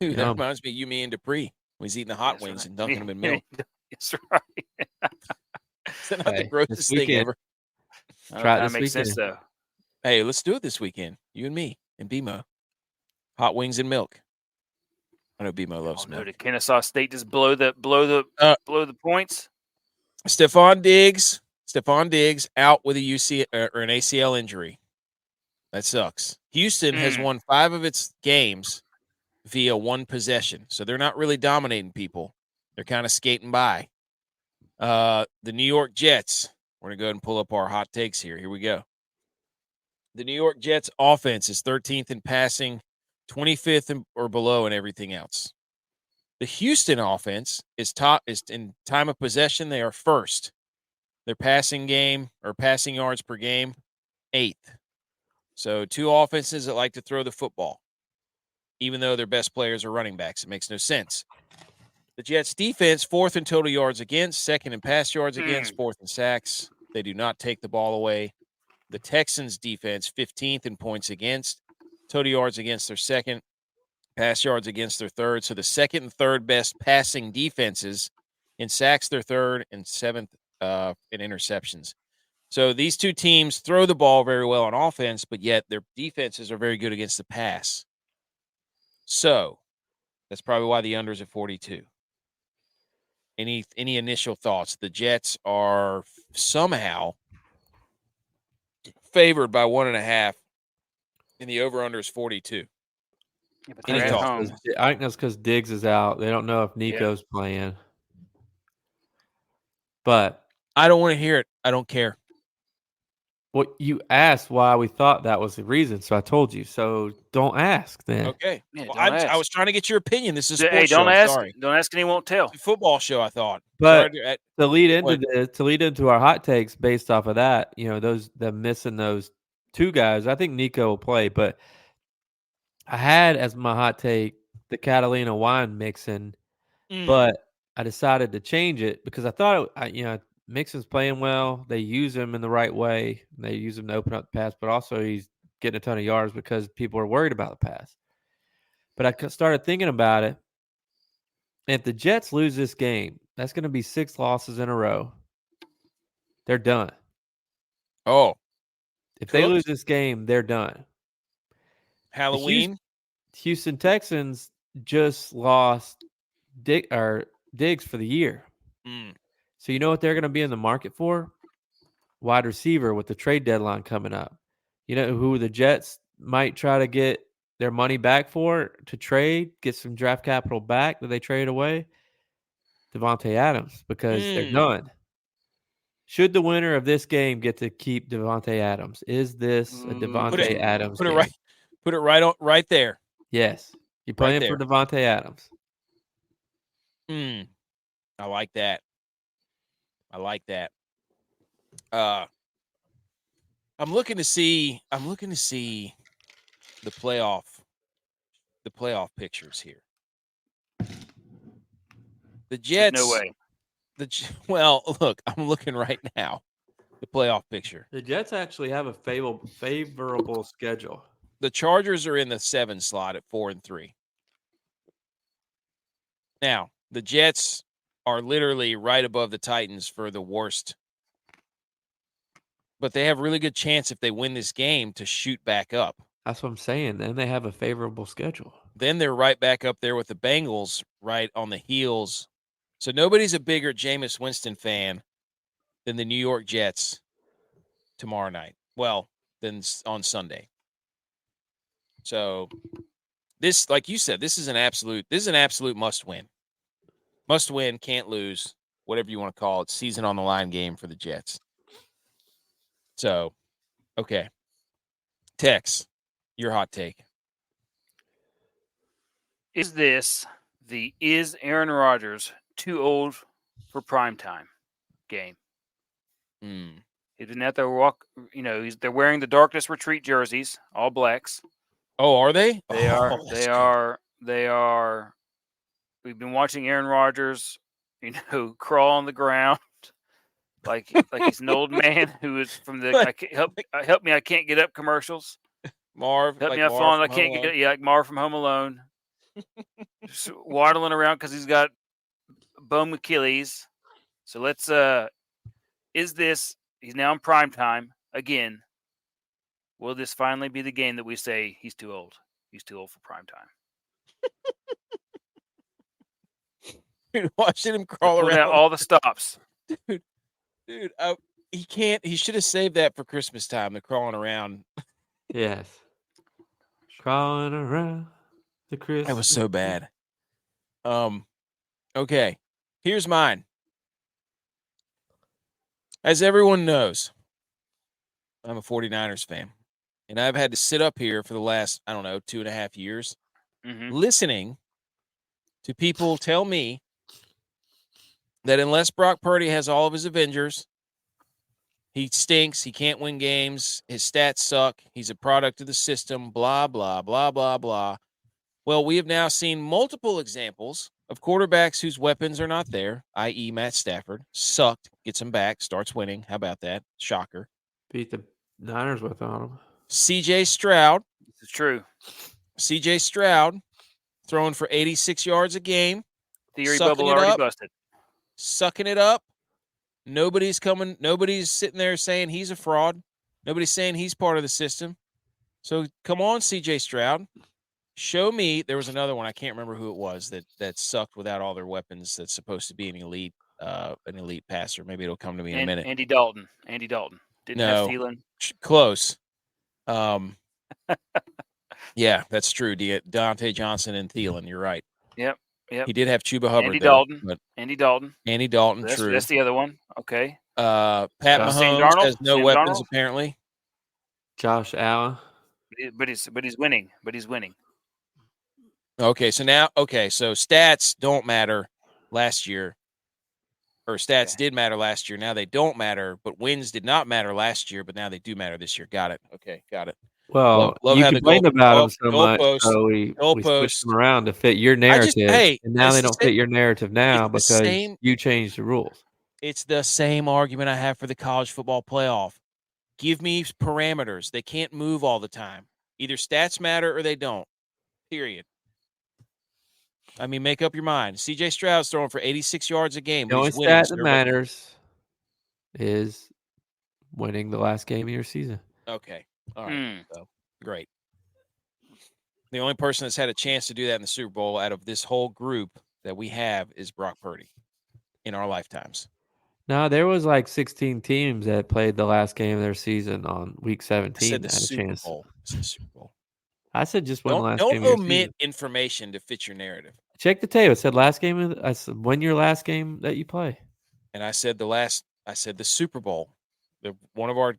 Dude, that reminds me of you, me, and Dupree. When he's eating the hot wings and dunking them in milk. That's right. Is that not the grossest thing ever? Try that makes sense though. Hey, let's do it this weekend. You and me and BMO. Hot wings and milk. I know BMO loves milk. Did Kennesaw State just blow the points? Stephon Diggs out with a UC or an ACL injury. That sucks. Houston has won 5 of its games via one possession, so they're not really dominating people. They're kind of skating by. The New York Jets. We're going to go ahead and pull up our hot takes here. Here we go. The New York Jets offense is 13th in passing, 25th or below in everything else. The Houston offense is in time of possession. They are first. Their passing game or passing yards per game, 8th. So 2 offenses that like to throw the football, even though their best players are running backs. It makes no sense. The Jets defense, 4th in total yards against, 2nd in pass yards against, 4th in sacks. They do not take the ball away. The Texans defense, 15th in points against, total yards against their 2nd, pass yards against their 3rd. So the 2nd and 3rd best passing defenses. In sacks, they're 3rd, and 7th in interceptions. So these two teams throw the ball very well on offense, but yet their defenses are very good against the pass. So that's probably why the unders at 42. Any initial thoughts? The Jets are somehow favored by 1.5 And the over-under is 42. Yeah, but I they're Any at thoughts? home. I think that's because Diggs is out. They don't know if Nico's playing. But I don't want to hear it. I don't care. what you asked why we thought that was the reason, so I told you. So don't ask then. Okay. Yeah, Well, don't I ask. was trying to get your opinion. This is a Hey, sports don't show. I'm ask. sorry. Don't ask, and he won't tell. It's a football show, I thought. But Sorry, to lead into What? to lead into our hot takes based off of that, them missing those two guys. I think Nico will play, but I had as my hot take the Catalina wine mixing, but I decided to change it because I thought Mixon's playing well. They use him in the right way. They use him to open up the pass, but also he's getting a ton of yards because people are worried about the pass. But I started thinking about it. If the Jets lose this game, that's going to be 6 losses in a row. They're done. Oh, If they lose cooked? this game, they're done. Halloween. Houston Texans just lost Diggs for the year. So you know what they're going to be in the market for? Wide receiver with the trade deadline coming up. You know who the Jets might try to get their money back for to trade, get some draft capital back that they traded away? Devontae Adams, because they're done. Should the winner of this game get to keep Devontae Adams? Is this a Devontae Adams game? Put it right there. Yes. You're playing for Devontae Adams. I like that. I'm looking to see the playoff pictures here. The Jets. There's no way. Well, look, I'm looking right now. The playoff picture. The Jets actually have a favorable schedule. The Chargers are in the 7 slot at 4-3. Now, the Jets are literally right above the Titans for the worst. But they have a really good chance if they win this game to shoot back up. That's what I'm saying. Then they have a favorable schedule. Then they're right back up there with the Bengals right on the heels. So nobody's a bigger Jameis Winston fan than the New York Jets tomorrow night. Well, than on Sunday. So this, like you said, this is an absolute must win. Must win, can't lose, whatever you want to call it. Season on the line game for the Jets. So, okay. Tex, your hot take. Is Aaron Rodgers too old for primetime game? He didn't have to walk. They're wearing the Darkness Retreat jerseys, all blacks. Oh, are they? They are. They are. We've been watching Aaron Rodgers, crawl on the ground like he's an old man who is from the help me, I can't get up commercials. Marv, help me, I've fallen. I can't get up. Yeah, like Marv from Home Alone, just waddling around because he's got bum Achilles. So let's. He's now in prime time again. Will this finally be the game that we say he's too old? He's too old for prime time. Dude, watching him crawl around all the stops. Dude, he can't. He should have saved that for Christmas time. The crawling around. Yes, crawling around the Christmas. That was so bad. Okay, here's mine. As everyone knows, I'm a 49ers fan, and I've had to sit up here for the last 2.5 years, listening to people tell me that unless Brock Purdy has all of his Avengers, he stinks, he can't win games, his stats suck, he's a product of the system, blah, blah, blah, blah, blah. Well, we have now seen multiple examples of quarterbacks whose weapons are not there, i.e. Matt Stafford, sucked, gets him back, starts winning. How about that? Shocker. Beat the Niners with on him. CJ Stroud. This is true. CJ Stroud throwing for 86 yards a game. Theory bubble already busted. Sucking it up. Nobody's sitting there saying he's a fraud. Nobody's saying he's part of the system. So come on, CJ Stroud. Show me. There was another one. I can't remember who it was that sucked without all their weapons. That's supposed to be an elite passer. Maybe it'll come to me in a minute. Andy Dalton. Didn't have Thielen. Close. Yeah, that's true. Deontay Johnson and Thielen. You're right. Yep. He did have Chuba Hubbard Andy though. Dalton. But Andy Dalton. Andy Dalton, That's true. the other one. Okay. Pat Sam Mahomes Darnold? has no Sam weapons Darnold? apparently. Josh Allen. But he's winning. But he's winning. Okay, so stats don't matter last year. Or stats did matter last year. Now they don't matter, but wins did not matter last year, but now they do matter this year. Got it. Okay, got it. Well, Love you how the complained about him so much, goalpost- so we switched them around to fit your just- narrative. hey, and now they don't fit your narrative now it's the because same- you changed the rules. It's the same argument I have for the college football playoff. Give me parameters. They can't move all the time. Either stats matter or they don't. Period. I mean, make up your mind. C.J. Stroud's throwing for 86 yards a game. The But only he's winning, stat that matters is winning the last game of your season. Okay. All right. So, great. The only person that's had a chance to do that in the Super Bowl out of this whole group that we have is Brock Purdy in our lifetimes. No, there was like 16 teams that played the last game of their season on week 17. I said the that had a Super chance. Bowl. It's the Super Bowl. I said just win the last Don't game of your omit season. information to fit your narrative. Check the tape. It said last game. I said win your last game that you play. And I said the Super Bowl. One of our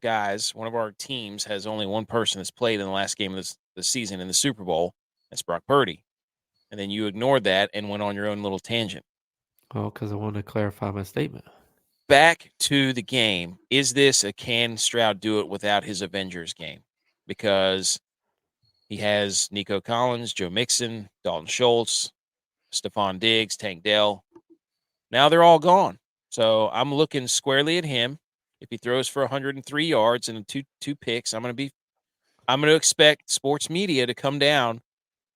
teams has only one person that's played in the last game of the season in the Super Bowl. That's Brock Purdy. And then you ignored that and went on your own little tangent. Oh, because I wanted to clarify my statement. Back to the game. Is this can Stroud do it without his Avengers game? Because he has Nico Collins, Joe Mixon, Dalton Schultz, Stephon Diggs, Tank Dell. Now they're all gone. So I'm looking squarely at him. If he throws for 103 yards and two picks, I'm going to expect sports media to come down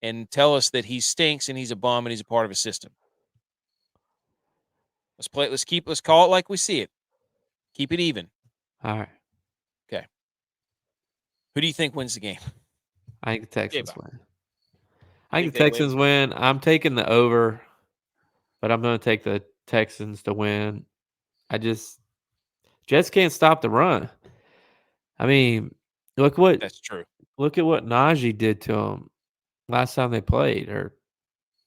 and tell us that he stinks and he's a bum and he's a part of a system. Let's call it like we see it. Keep it even. All right. Okay. Who do you think wins the game? I think the Texans win. I Think think the they Texans win. I'm taking the over, but I'm going to take the Texans to win. Jets can't stop the run. I mean, That's true. Look at what Najee did to them last time they played, or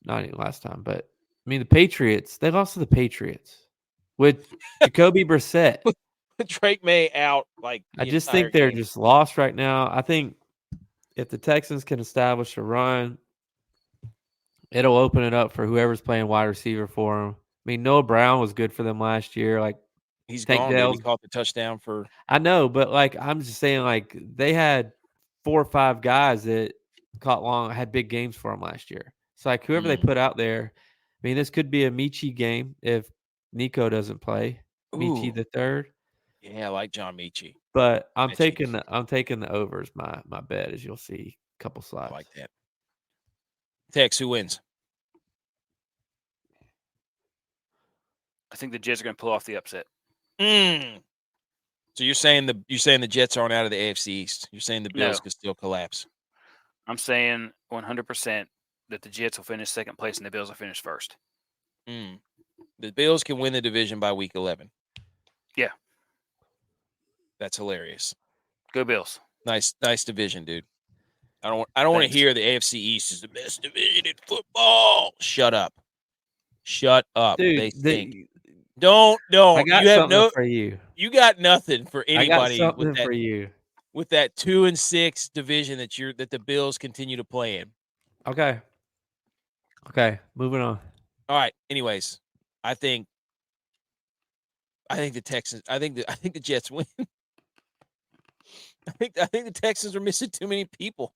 not even last time, but I mean the Patriots. They lost to the Patriots with Jacoby Brissett. Drake May out. I just think they're just lost right now. I think if the Texans can establish a run, it'll open it up for whoever's playing wide receiver for them. I mean, Noah Brown was good for them last year. Like he's Tank gone. Dude. Dell's- He caught the touchdown for. I know, but like I'm just saying, like they had 4 or 5 guys that had big games for them last year. So like whoever they put out there, I mean, this could be a Michi game if Nico doesn't play. Michi the third. Yeah, I like John Michi. But I'm taking the overs. My bet, as you'll see, a couple slides. I like that. Tex, who wins? I think the Jets are going to pull off the upset. So you're saying the Jets aren't out of the AFC East. You're saying the Bills could still collapse. I'm saying 100% that the Jets will finish second place and the Bills will finish first. The Bills can win the division by week 11. Yeah. That's hilarious. Go Bills. Nice division, dude. I don't want to hear the AFC East is the best division in football. Shut up. Dude, they think. I Don't. got You have something for you. You got nothing for I anybody got something for you. With that 2-6 division that the Bills continue to play in. Okay, moving on. All right. Anyways, I think the Texans. I think the Jets win. I think the Texans are missing too many people.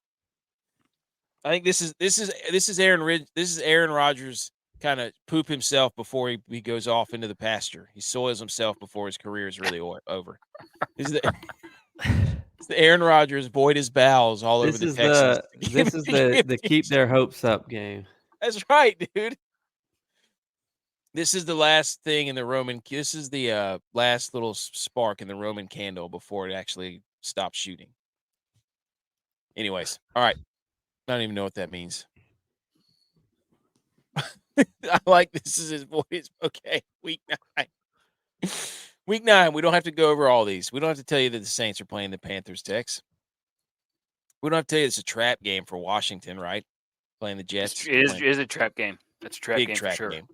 I think this is Aaron Rodgers kind of poop himself before he goes off into the pasture. He soils himself before his career is really over. It's the Aaron Rodgers void his bowels all over the Texans. This is the keep their hopes up game. That's right, dude. This is the last thing in the Roman. This is the last little spark in the Roman candle before it actually stops shooting. Anyways, all right. I don't even know what that means. I like this is his voice. Okay, week 9. Week 9. We don't have to go over all these. We don't have to tell you that the Saints are playing the Panthers, Tex. We don't have to tell you it's a trap game for Washington, right? Playing the Jets. It is a trap game. That's a trap Big game trap for sure. game.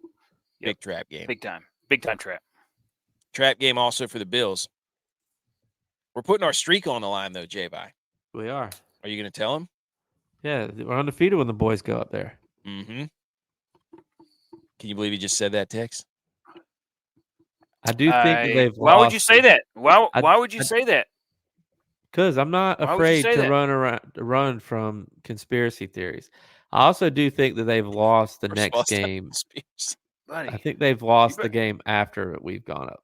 Yep. Big trap game. Big time trap. Trap game also for the Bills. We're putting our streak on the line, though, J-Vi. We are. Are you going to tell him? Yeah, we're undefeated when the boys go up there. Mm-hmm. Can you believe he just said that, Tex? I do think that they've Why lost. would you say that? Why would you say that? Because I'm not Why would you afraid say to that? run from conspiracy theories. I also do think that they've lost the next Lost that game. conspiracy. Buddy, I think they've lost the game after we've gone up.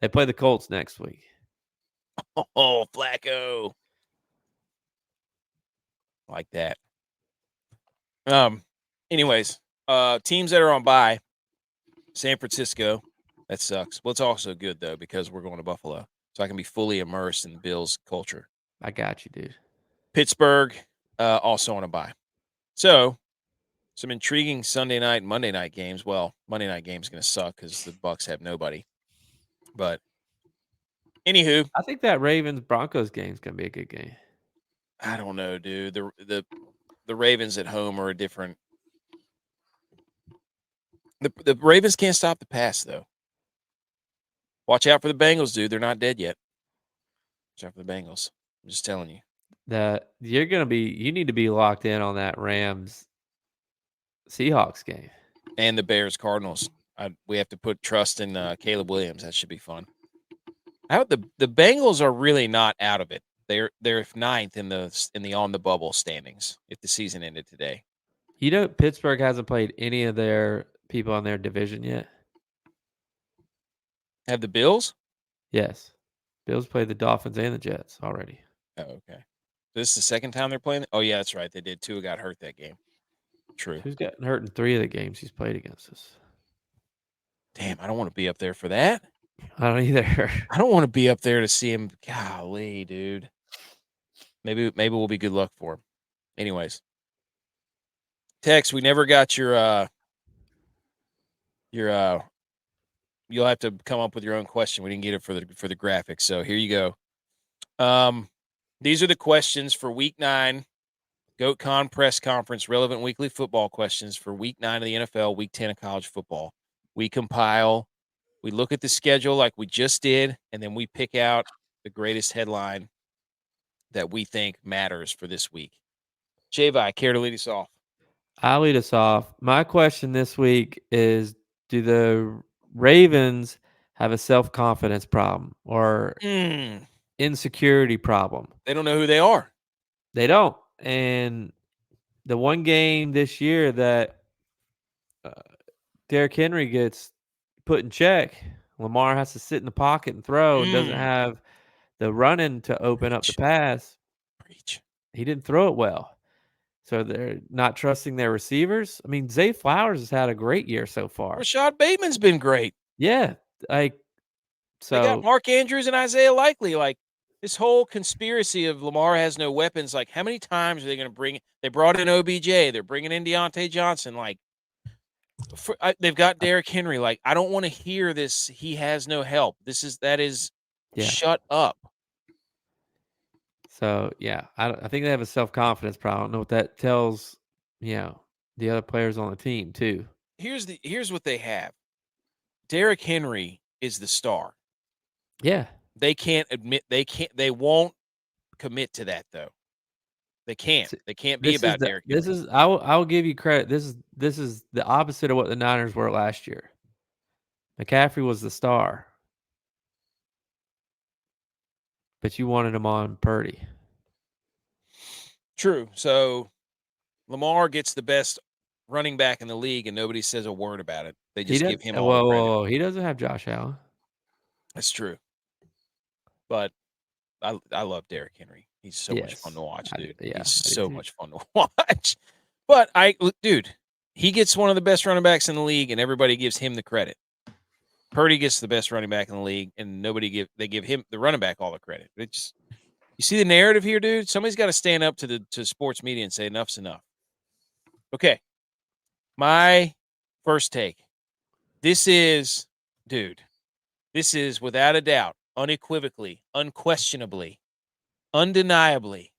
They play the Colts next week. Oh, Flacco. Like that. Anyways, teams that are on bye, San Francisco, that sucks. Well, it's also good, though, because we're going to Buffalo. So I can be fully immersed in the Bills culture. I got you, dude. Pittsburgh, also on a bye. So, some intriguing Sunday night and Monday night games. Well, Monday night game's going to suck because the Bucs have nobody. But, anywho. I think that Ravens-Broncos game is going to be a good game. I don't know, dude. The Ravens at home are a different. The Ravens can't stop the pass, though. Watch out for the Bengals, dude. They're not dead yet. Watch out for the Bengals. I'm just telling you. You need to be locked in on that Rams Seahawks game. And the Bears Cardinals. We have to put trust in Caleb Williams. That should be fun. The Bengals are really not out of it. They're ninth in the on the bubble standings if the season ended today. You know, Pittsburgh hasn't played any of their people in their division yet. Have the Bills? Yes. Bills played the Dolphins and the Jets already. Oh, okay. This is the second time they're playing? Oh, yeah, that's right. They did. Tua got hurt that game. True. Who's gotten hurt in 3 of the games he's played against us? Damn, I don't want to be up there for that. I don't either. I don't want to be up there to see him. Golly, dude. Maybe we'll be good luck for him. Anyways. Tex, we never got your you'll have to come up with your own question. We didn't get it for the graphics. So here you go. These are the questions for week 9, GoatCon press conference, relevant weekly football questions for week 9 of the NFL, week 10 of college football. We compile, we look at the schedule like we just did, and then we pick out the greatest headline that we think matters for this week. J-Vi, care to lead us off? I'll lead us off. My question this week is, do the Ravens have a self-confidence problem or insecurity problem? They don't know who they are. They don't. And the one game this year that Derrick Henry gets put in check, Lamar has to sit in the pocket and throw and doesn't have the running to open up the pass. Preach. He didn't throw it well. So they're not trusting their receivers. I mean, Zay Flowers has had a great year so far. Rashad Bateman's been great. Yeah. They got Mark Andrews and Isaiah Likely. Like, this whole conspiracy of Lamar has no weapons, like, how many times are they going to bring – they brought in OBJ. They're bringing in Deontay Johnson. Like, they've got Derrick Henry. Like, I don't want to hear this. He has no help. Shut up. So, yeah, I think they have a self-confidence problem. I don't know what that tells, the other players on the team, too. Here's what they have. Derrick Henry is the star. Yeah. They won't commit to that, though. They can't. They can't be about Derrick Henry. I'll give you credit. This is the opposite of what the Niners were last year. McCaffrey was the star. But you wanted him on Purdy. True. So Lamar gets the best running back in the league, and nobody says a word about it. They just give him all the credit. Whoa. He doesn't have Josh Allen. That's true. But I love Derrick Henry. He's so much fun to watch, dude. He's so much fun to watch. But he gets one of the best running backs in the league, and everybody gives him the credit. Purdy gets the best running back in the league, and they give him the running back all the credit. You see the narrative here, dude? Somebody's got to stand up to sports media and say enough's enough. Okay. My first take. This is without a doubt, unequivocally, unquestionably, undeniably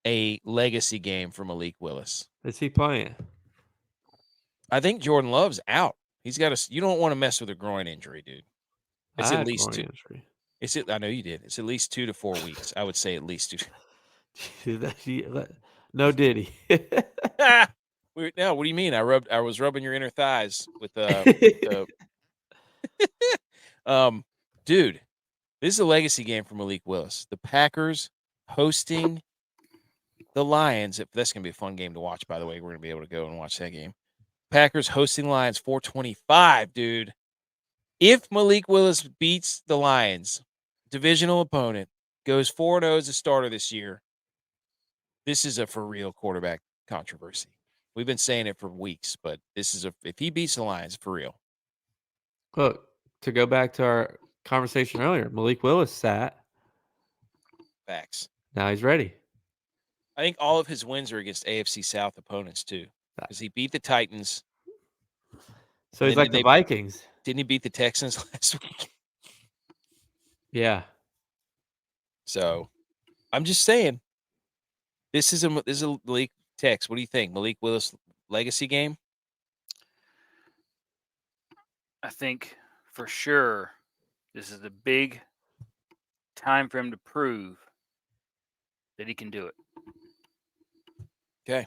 a legacy game for Malik Willis. Is he playing? I think Jordan Love's out. He's got you don't want to mess with a groin injury, dude. It's I at had least groin 2. injury. I know you did. It's at least 2 to 4 weeks. I would say at least 2. No Diddy. No, what do you mean? I was rubbing your inner thighs with dude, this is a legacy game for Malik Willis. The Packers hosting the Lions. That's going to be a fun game to watch, by the way. We're going to be able to go and watch that game. Packers hosting Lions 425, dude. If Malik Willis beats the Lions, divisional opponent, goes 4-0 as a starter this year, this is a for real quarterback controversy. We've been saying it for weeks, but this is if he beats the Lions, for real. Look, to go back to our conversation earlier, Malik Willis sat. Facts. Now he's ready. I think all of his wins are against AFC South opponents too, because he beat the Titans. So he's like the Vikings. Didn't he beat the Texans last week? Yeah. So, I'm just saying, this is a Malik Tex. What do you think, Malik Willis legacy game? I think for sure this is a big time for him to prove that he can do it. Okay,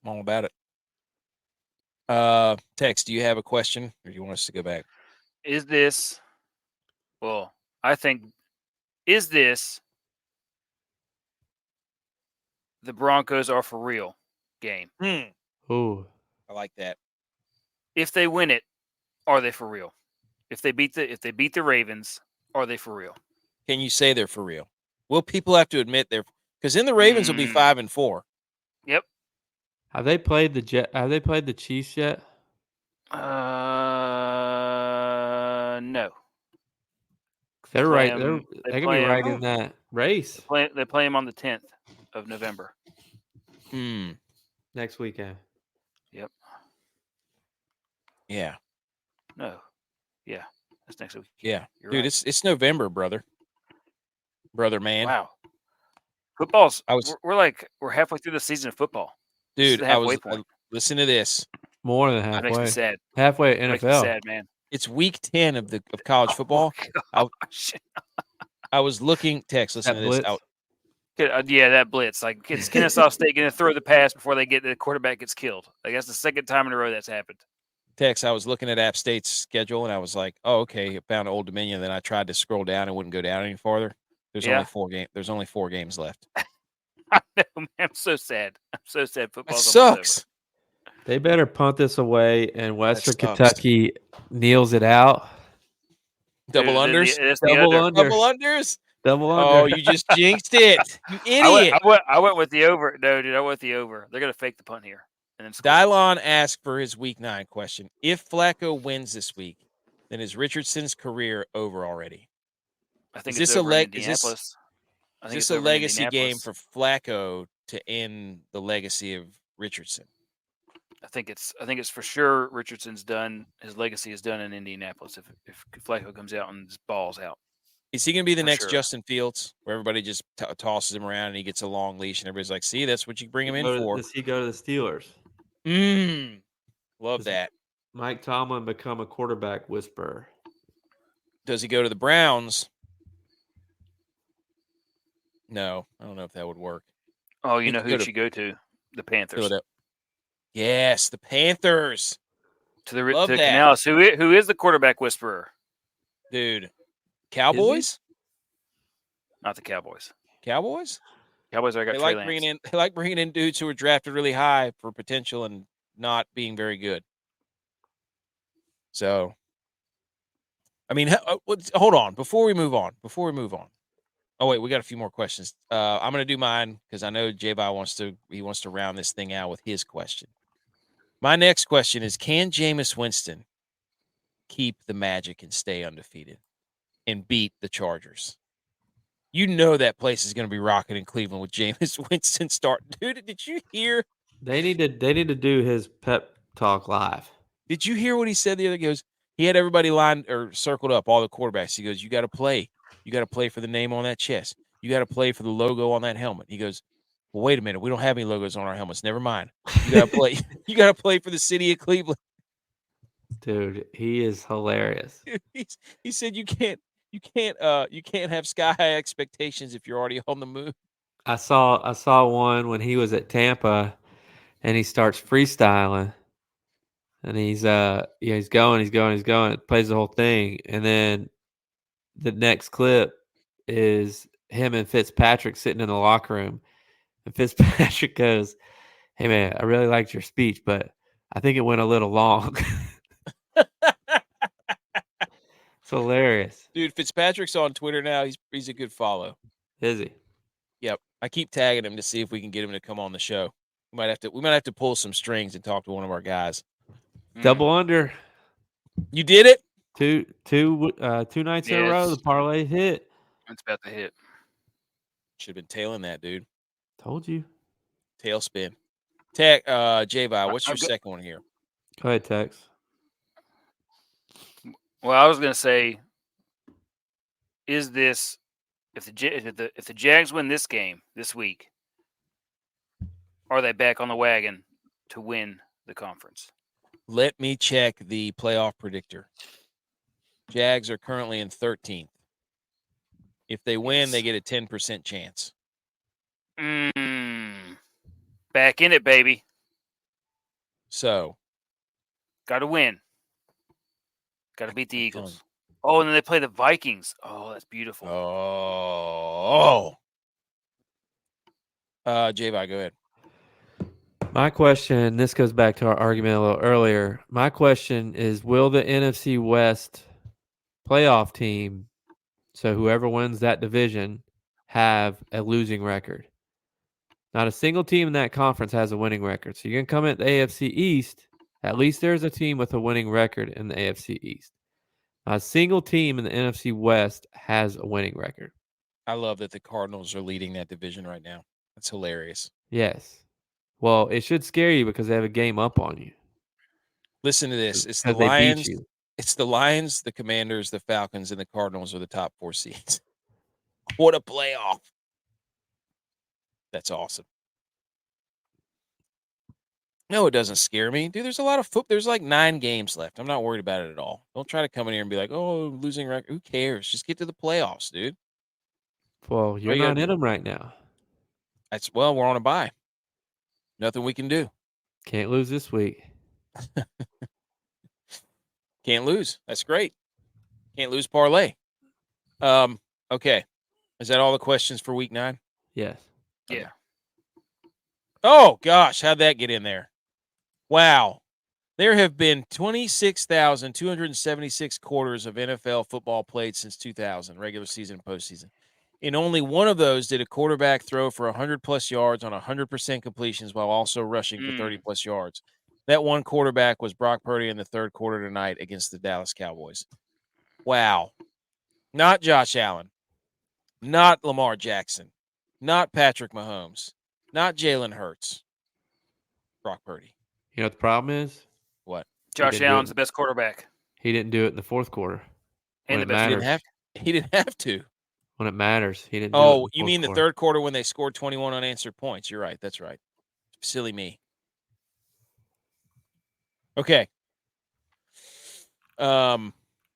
I'm all about it. Tex, do you have a question, or do you want us to go back? Is this the Broncos are for real game? Ooh. I like that. If they win it, are they for real? If they beat the Ravens, are they for real? Can you say they're for real? Will people have to admit they're, because then the Ravens will be 5-4. Yep. Have they played the Chiefs yet? No. They're right. They're They gonna be right in that race. They play him on the 10th of November. Next weekend. Yep. Yeah. No. Yeah. That's next week. Yeah. You're Dude, right. it's November, brother. Brother man. Wow. We're halfway through the season of football. Dude, listen to this. More than That makes me halfway. sad. Halfway That NFL. makes me sad, man. It's week 10 of college football. I was looking, Tex, listen to this. That blitz. Like, Kennesaw State going to throw the pass before the quarterback gets killed. Like, that's the second time in a row that's happened. Tex, I was looking at App State's schedule, and I was like, oh, okay, I found Old Dominion. Then I tried to scroll down and wouldn't go down any farther. There's only 4 games left. I know, man. I'm so sad. Football's sucks. They better punt this away, and Western Kentucky kneels it out. Double unders? Double under. Oh, you just jinxed it. You idiot. I went with the over. No, dude, I went with the over. They're going to fake the punt here. And then Dylon asked for his week 9 question. If Flacco wins this week, then is Richardson's career over already? I think is this a legacy game for Flacco to end the legacy of Richardson? I think it's for sure Richardson's done. His legacy is done in Indianapolis if Flacco comes out and just balls out. Is he going to be the next Justin Fields, where everybody just tosses him around and he gets a long leash and everybody's like, see, that's what you bring him in for? Does he go to the Steelers? Love that. Mike Tomlin become a quarterback whisperer? Does he go to the Browns? No, I don't know if that would work. Oh, you know who should go to? The Panthers. Yes, the Panthers. To Canales. Who is the quarterback whisperer? Dude, Cowboys? Not the Cowboys. Cowboys? Cowboys are got Trey Lance. They like bringing in dudes who are drafted really high for potential and not being very good. So, I mean, hold on. Before we move on. Oh, wait, we got a few more questions. I'm going to do mine because I know J-Bot wants to round this thing out with his question. My next question is, can Jameis Winston keep the magic and stay undefeated and beat the Chargers? You know that place is going to be rocking in Cleveland with Jameis Winston starting. Dude, did you hear? They need to do his pep talk live. Did you hear what he said the other day? He goes, he had everybody lined or circled up, all the quarterbacks. He goes, you got to play. You got to play for the name on that chest. You got to play for the logo on that helmet. He goes, Well, wait a minute. We don't have any logos on our helmets. Never mind. You gotta play. You gotta play for the city of Cleveland. Dude, he is hilarious. He said you can't have sky high expectations if you're already on the moon. I saw one when he was at Tampa, and he starts freestyling, and he's going, plays the whole thing, and then the next clip is him and Fitzpatrick sitting in the locker room, and Fitzpatrick goes, "Hey man, I really liked your speech, but I think it went a little long." It's hilarious. Dude, Fitzpatrick's on Twitter now. He's a good follow. Is he? Yep. I keep tagging him to see if we can get him to come on the show. We might have to pull some strings and talk to one of our guys. Double under. You did it? Two nights in a row. The parlay hit. It's about to hit. Should have been tailing that, dude. Told you. Tailspin. J-Vi, what's your second one here? Go ahead, Tex. Well, I was going to say, is this if the Jags win this game this week, are they back on the wagon to win the conference? Let me check the playoff predictor. Jags are currently in 13th. If they win, they get a 10% chance. Back in it, baby. So, got to win. Got to beat the Eagles. Oh, and then they play the Vikings. Oh, that's beautiful. J-Vi, go ahead. My question, this goes back to our argument a little earlier. My question is, will the NFC West playoff team, so whoever wins that division, have a losing record? Not a single team in that conference has a winning record. So you're going to come at the AFC East, at least there's a team with a winning record in the AFC East. Not a single team in the NFC West has a winning record. I love that the Cardinals are leading that division right now. That's hilarious. Yes. Well, it should scare you because they have a game up on you. Listen to this. It's the Because they beat Lions. you. It's the Lions, the Commanders, the Falcons, and the Cardinals are the top 4 seeds. What a playoff. That's awesome. No, it doesn't scare me. Dude, there's a lot of football. There's like 9 games left. I'm not worried about it at all. Don't try to come in here and be like, oh, losing record. Who cares? Just get to the playoffs, dude. Well, you're not in them right now. Well, we're on a bye. Nothing we can do. Can't lose this week. Can't lose. That's great. Can't lose parlay. Okay. Is that all the questions for week 9? Yes. Yeah. Oh, gosh. How'd that get in there? Wow. There have been 26,276 quarters of NFL football played since 2000, regular season and postseason. In only one of those did a quarterback throw for 100-plus yards on 100% completions while also rushing for 30-plus yards. That one quarterback was Brock Purdy in the third quarter tonight against the Dallas Cowboys. Wow. Not Josh Allen. Not Lamar Jackson. Not Patrick Mahomes. Not Jalen Hurts. Brock Purdy. You know what the problem is? What? Josh Allen's the best quarterback. He didn't do it in the fourth quarter. And When the it best matters. He didn't have to. When it matters, he didn't do it. Oh, you mean the third quarter when they scored 21 unanswered points? You're right. That's right. Silly me. Okay. I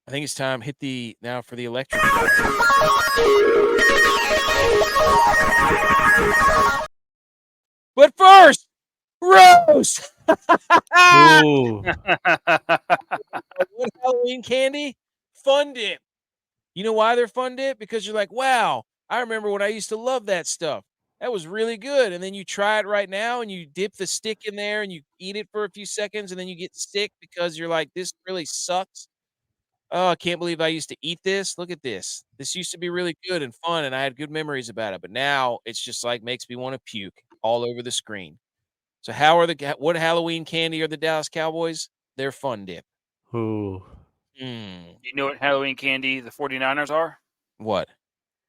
think it's time. Hit the now for the electric. But first, Rose. Ooh. What Halloween candy? Fun Dip. You know why they're Fun Dip? Because you're like, wow, I remember when I used to love that stuff. That was really good. And then you try it right now and you dip the stick in there and you eat it for a few seconds and then you get sick because you're like, this really sucks. Oh, I can't believe I used to eat this. Look at this. This used to be really good and fun and I had good memories about it. But now it's just like makes me want to puke all over the screen. So what Halloween candy are the Dallas Cowboys? They're Fun Dip. Ooh. You know what Halloween candy the 49ers are? What?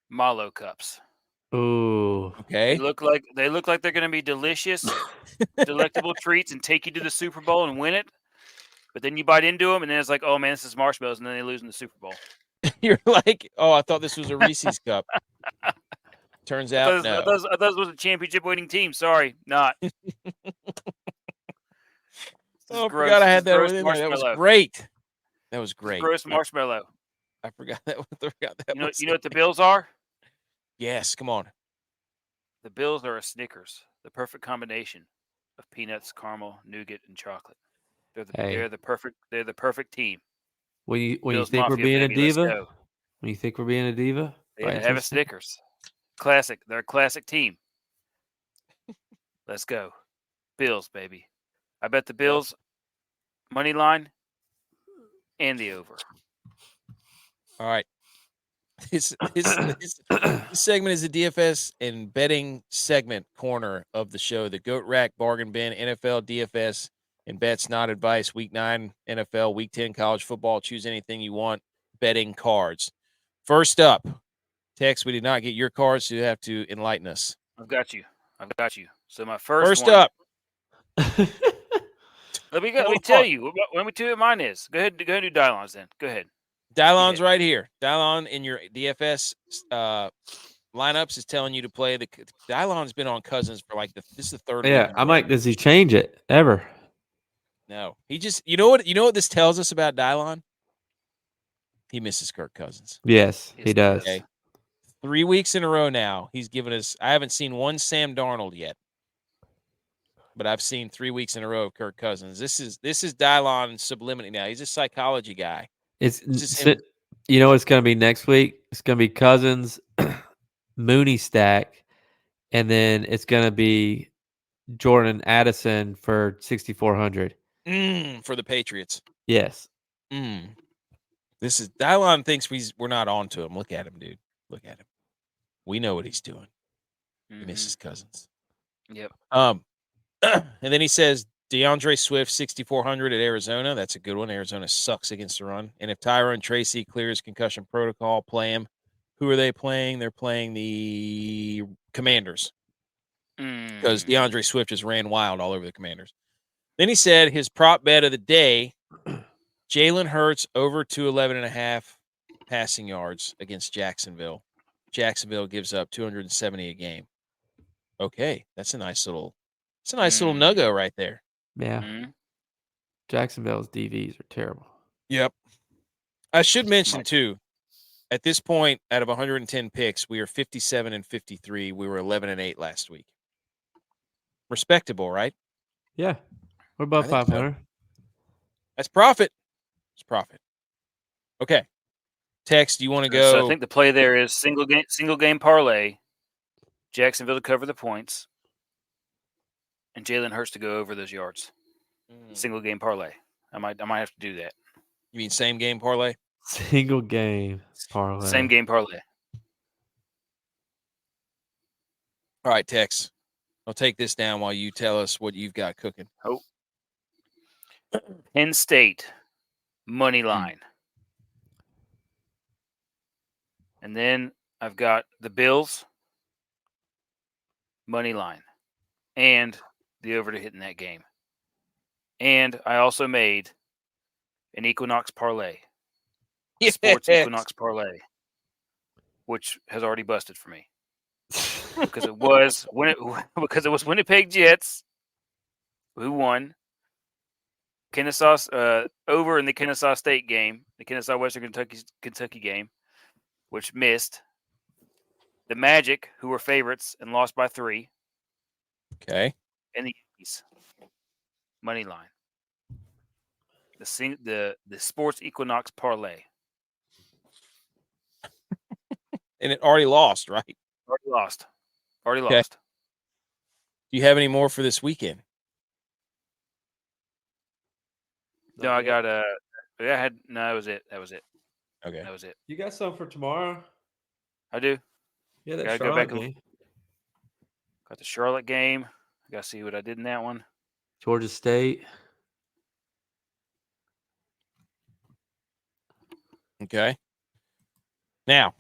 Malo cups. Ooh. Okay. They look like they're going to be delicious, delectable treats and take you to the Super Bowl and win it. But then you bite into them, and then it's like, oh, man, this is marshmallows, and then they lose in the Super Bowl. You're like, oh, I thought this was a Reese's cup. Turns I out, thought no. it was a championship winning team. Sorry, not. This is Oh, I gross. forgot I This had is that gross within there. That was marshmallow. great. That was This is great. gross marshmallow. I forgot that. I forgot that. You know what the Bills are? Yes, come on. The Bills are a Snickers, the perfect combination of peanuts, caramel, nougat, and chocolate. They're the perfect team. When you Bills think we're Mafia, being baby, a let's diva, go. when you think we're being a diva, They right? have a Snickers. Classic. They're a classic team. Let's go. Bills, baby. I bet the Bills money line and the over. All right. This segment is the DFS and betting segment corner of the show. The Goat Rack Bargain Bin, NFL, DFS, and bets not advice. Week 9 NFL, Week 10 college football. Choose anything you want. Betting cards. First up, Tex, we did not get your cards, so you have to enlighten us. I've got you. So my first up, let me tell you. Let me tell you what mine is. Go ahead and do Dylon's then. Go ahead. Dylon's right here. Dylon in your DFS lineups is telling you to play the. Dylon's been on Cousins for like this is the third. Yeah, week. I'm like, does he change it ever? No, he just. You know what this tells us about Dylon? He misses Kirk Cousins. Yes, he does. Okay. 3 weeks in a row now. He's given us. I haven't seen one Sam Darnold yet, but I've seen 3 weeks in a row of Kirk Cousins. This is Dylon subliminally now. He's a psychology guy. It's you know what's going to be next week? It's going to be Cousins, Mooney stack, and then it's going to be Jordan Addison for 6,400. For the Patriots. Yes. This is Dylon thinks we're not on to him. Look at him, dude. Look at him. We know what he's doing. He misses Cousins. Yep. And then he says DeAndre Swift 6,400 at Arizona. That's a good one. Arizona sucks against the run. And if Tyrone Tracy clears concussion protocol, play him. Who are they playing? They're playing the Commanders because DeAndre Swift just ran wild all over the Commanders. Then he said his prop bet of the day, Jalen Hurts over 211.5 passing yards against Jacksonville. Jacksonville gives up 270 a game. Okay, that's a nice little nuggo right there. Yeah. Jacksonville's DVs are terrible. Yep. I should mention too, at this point, out of 110 picks, we are 57-53. We were 11-8 last week. Respectable, right? Yeah. We're above 500. So. That's profit. It's profit. Okay. Tex, do you want to go? So I think the play there is single game parlay. Jacksonville to cover the points, and Jalen Hurts to go over those yards. Single game parlay. I might have to do that. You mean same game parlay? Single game parlay. Same game parlay. All right, Tex. I'll take this down while you tell us what you've got cooking. Oh. Penn State money line. And then I've got the Bills money line and the over to hit in that game. And I also made an Equinox parlay. Sports Equinox parlay, which has already busted for me. Because it was Winnipeg Jets who won. Kennesaw over in the Kennesaw State game, the Kennesaw Western Kentucky game, which missed. The Magic, who were favorites and lost by 3. Okay. And the Yankees money line. The Sports Equinox parlay. And it already lost, right? Already lost. Do you have any more for this weekend? No, I got that was it. Okay. That was it. You got some for tomorrow? I do. Yeah, that's Gotta Charlotte go back game. Got the Charlotte game. I gotta see what I did in that one. Georgia State. Okay. Now,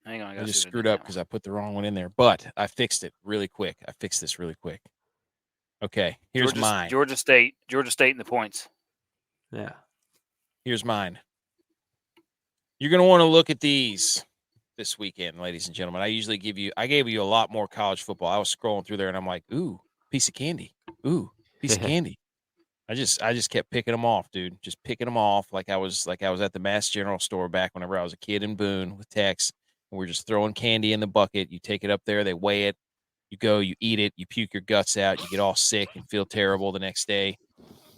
hang on, I just screwed up because I put the wrong one in there, but I fixed it really quick. Okay, here's mine. Georgia State in the points. Yeah. Here's mine. You're going to want to look at these. this weekend, ladies and gentlemen. I gave you a lot more college football. I was scrolling through there and I'm like, ooh, piece of candy. Ooh, piece of candy. I just kept picking them off, dude. Just picking them off like I was at the Mass General store back whenever I was a kid in Boone with Tex. And we're just throwing candy in the bucket. You take it up there, they weigh it. You go, you eat it, you puke your guts out, you get all sick and feel terrible the next day.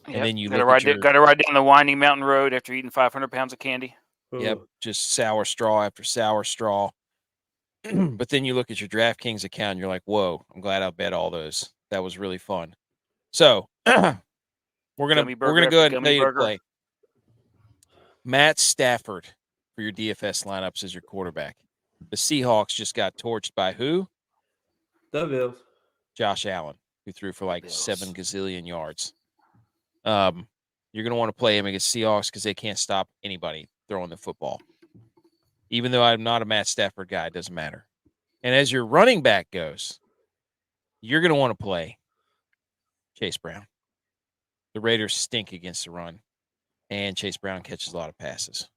Yep. And then you got to look at ride down the winding mountain road after eating 500 pounds of candy. Yep, just sour straw after sour straw. But then you look at your DraftKings account and you're like, whoa, I'm glad I bet all those. That was really fun. So we're gonna go ahead and tell you to play Matt Stafford for your DFS lineups as your quarterback. The Seahawks just got torched by who? The Bills. Josh Allen, who threw for like 7 gazillion yards. You're going to want to play him against Seahawks because they can't stop anybody throwing the football. Even though I'm not a Matt Stafford guy, it doesn't matter. And as your running back goes, you're going to want to play Chase Brown. The Raiders stink against the run, and Chase Brown catches a lot of passes.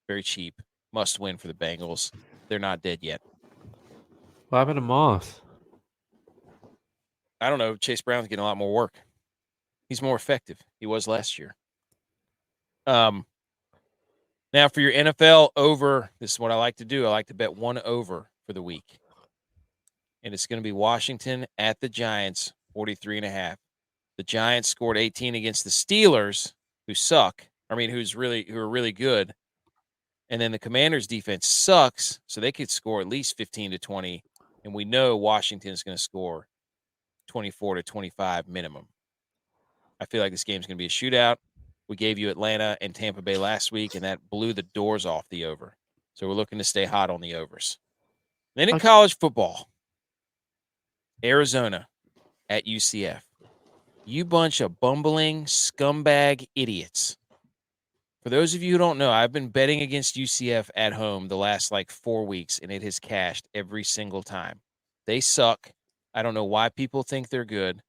Very cheap. Must win for the Bengals. They're not dead yet. What happened to Moss? I don't know. Chase Brown's getting a lot more work. He's more effective. He was last year. Now for your NFL over, this is what I like to do. I like to bet one over for the week. And it's going to be Washington at the Giants, 43.5. The Giants scored 18 against the Steelers, who suck. I mean, who are really good. And then the Commanders' defense sucks, so they could score at least 15 to 20. And we know Washington is going to score 24 to 25 minimum. I feel like this game's going to be a shootout. We gave you Atlanta and Tampa Bay last week, and that blew the doors off the over. So we're looking to stay hot on the overs. Then in college football, Arizona at UCF. You bunch of bumbling scumbag idiots. For those of you who don't know, I've been betting against UCF at home the last 4 weeks, and it has cashed every single time. They suck. I don't know why people think they're good.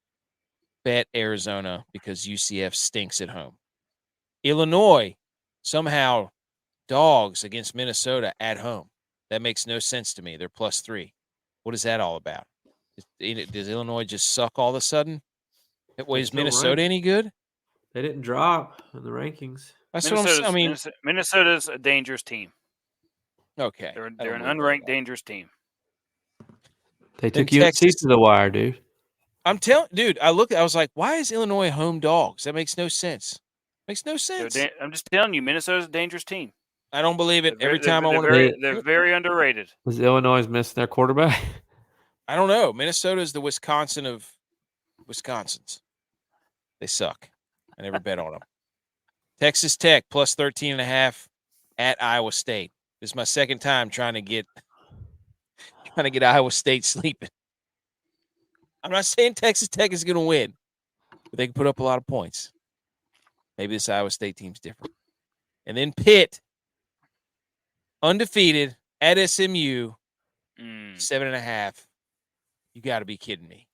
Bet Arizona because UCF stinks at home. Illinois, somehow dogs against Minnesota at home. That makes no sense to me. They're +3. What is that all about? Does Illinois just suck all of a sudden? Is Minnesota any good? They didn't drop in the rankings. That's what I'm saying. I mean, Minnesota's a dangerous team. Okay. They're an unranked dangerous team. They took UNC to the wire, dude. I'm telling, dude. I was like, why is Illinois home dogs? That makes no sense. Makes no sense. I'm just telling you, Minnesota's a dangerous team. I don't believe it. Every time I want to. They're very underrated. Was Illinois missing their quarterback? I don't know. Minnesota is the Wisconsin of Wisconsins. They suck. I never bet on them. Texas Tech +13.5 at Iowa State. This is my second time trying to get Iowa State sleeping. I'm not saying Texas Tech is going to win, but they can put up a lot of points. Maybe this Iowa State team's different. And then Pitt, undefeated at SMU, 7.5. You got to be kidding me.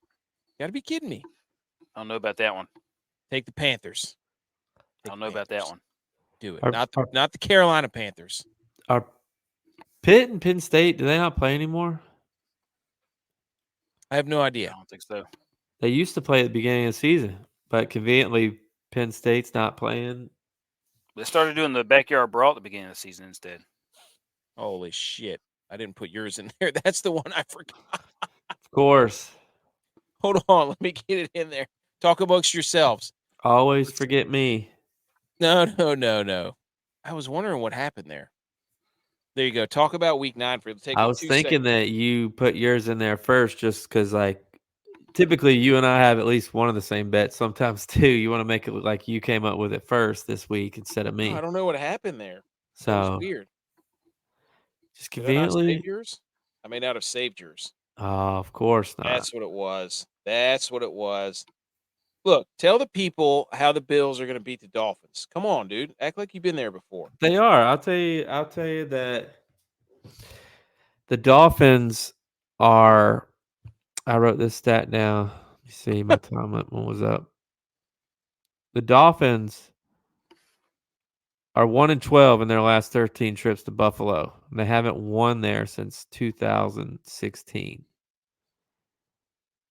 I don't know about that one. Take the Panthers. I don't know about that one. Do it. Not the Carolina Panthers. Are Pitt and Penn State, do they not play anymore? I have no idea. I don't think so. They used to play at the beginning of the season, but conveniently Penn State's not playing. They started doing the backyard brawl at the beginning of the season instead. Holy shit. I didn't put yours in there. That's the one I forgot. Of course. Hold on. Let me get it in there. Talk amongst yourselves. Always forget me. No. I was wondering what happened there. There you go. Talk about week 9 for I was thinking that you put yours in there first just because, typically you and I have at least one of the same bets. Sometimes two. You want to make it look like you came up with it first this week instead of me. I don't know what happened there. So that was weird. Just conveniently. I may not have saved yours. Oh, of course not. That's what it was. Look, tell the people how the Bills are going to beat the Dolphins. Come on, dude. Act like you've been there before. They are. I'll tell you that the Dolphins are. I wrote this stat down. Let me see. My time one was up. The Dolphins are 1-12 in their last 13 trips to Buffalo. And they haven't won there since 2016.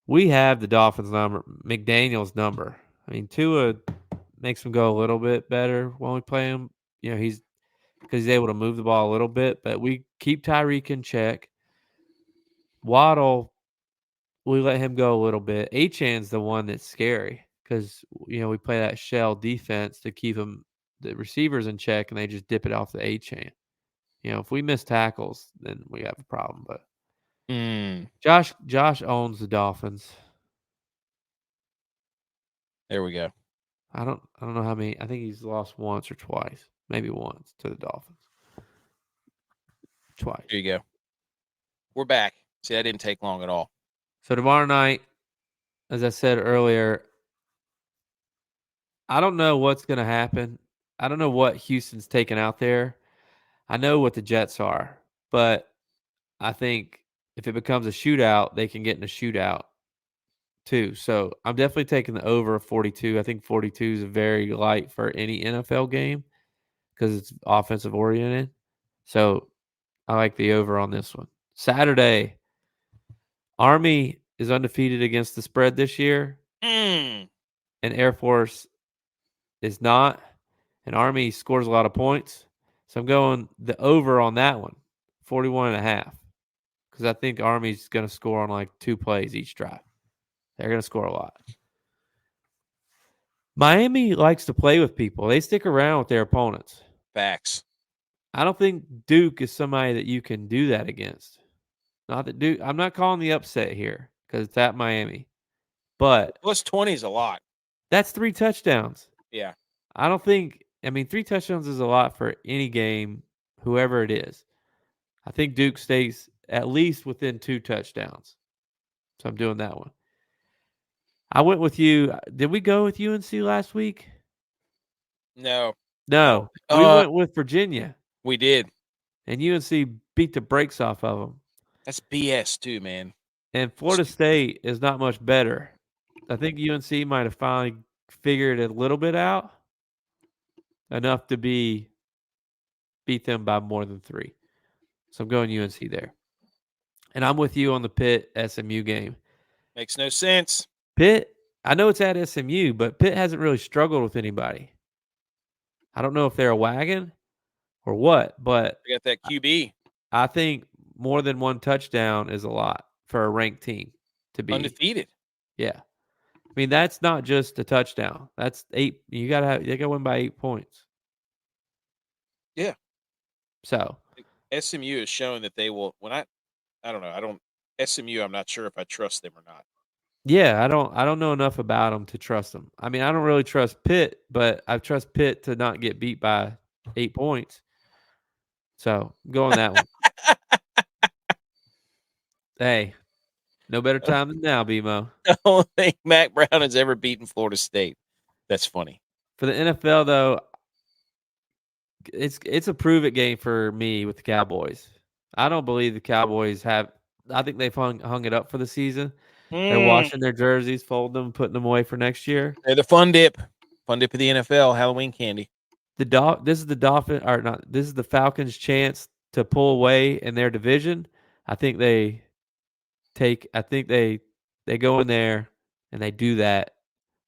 We have the Dolphins number, McDaniel's number. I mean, Tua makes him go a little bit better when we play him. You know, because he's able to move the ball a little bit, but we keep Tyreek in check. Waddle, we let him go a little bit. Achan's the one that's scary because, you know, we play that shell defense to keep the receivers in check, and they just dip it off the Achan. You know, if we miss tackles, then we have a problem. But Josh owns the Dolphins. There we go. I don't know how many. I think he's lost once or twice, maybe once to the Dolphins. Twice. There you go. We're back. See, that didn't take long at all. So tomorrow night, as I said earlier, I don't know what's going to happen. I don't know what Houston's taking out there. I know what the Jets are, but I think if it becomes a shootout, they can get in a shootout too. So I'm definitely taking the over of 42. I think 42 is very light for any NFL game because it's offensive oriented. So I like the over on this one. Saturday, Army is undefeated against the spread this year, and Air Force is not. And Army scores a lot of points. So I'm going the over on that one, 41.5. Because I think Army's going to score on like 2 plays each drive. They're going to score a lot. Miami likes to play with people. They stick around with their opponents. Facts. I don't think Duke is somebody that you can do that against. Not that Duke. I'm not calling the upset here because it's at Miami. But Plus 20 is a lot. that's 3 touchdowns. Yeah. I don't think. I mean, 3 touchdowns is a lot for any game, whoever it is. I think Duke stays at least within 2 touchdowns. So I'm doing that one. I went with you. Did we go with UNC last week? No. No. We went with Virginia. We did. And UNC beat the brakes off of them. That's BS too, man. And Florida State is not much better. I think UNC might have finally figured it a little bit out. Enough to beat them by more than 3. So I'm going UNC there. And I'm with you on the Pitt SMU game. Makes no sense. Pitt, I know it's at SMU, but Pitt hasn't really struggled with anybody. I don't know if they're a wagon or what, but We got that QB. I think more than 1 touchdown is a lot for a ranked team to be Undefeated. Yeah. I mean, that's not just a touchdown. They gotta win by 8 points. Yeah. So SMU has shown that they will. I don't know. SMU. I'm not sure if I trust them or not. yeah, I don't know enough about them to trust them. I mean, I don't really trust Pitt, but I trust Pitt to not get beat by 8 points. So go on that one. Hey, no better time than now, BMO. I don't think Mac Brown has ever beaten Florida State. That's funny. For the NFL, though, it's a prove-it game for me with the Cowboys. I don't believe the Cowboys have – I think they've hung it up for the season. They're washing their jerseys, folding them, putting them away for next year. They're the fun dip of the NFL, Halloween candy. This is the Falcons' chance to pull away in their division. I think they go in there and they do that.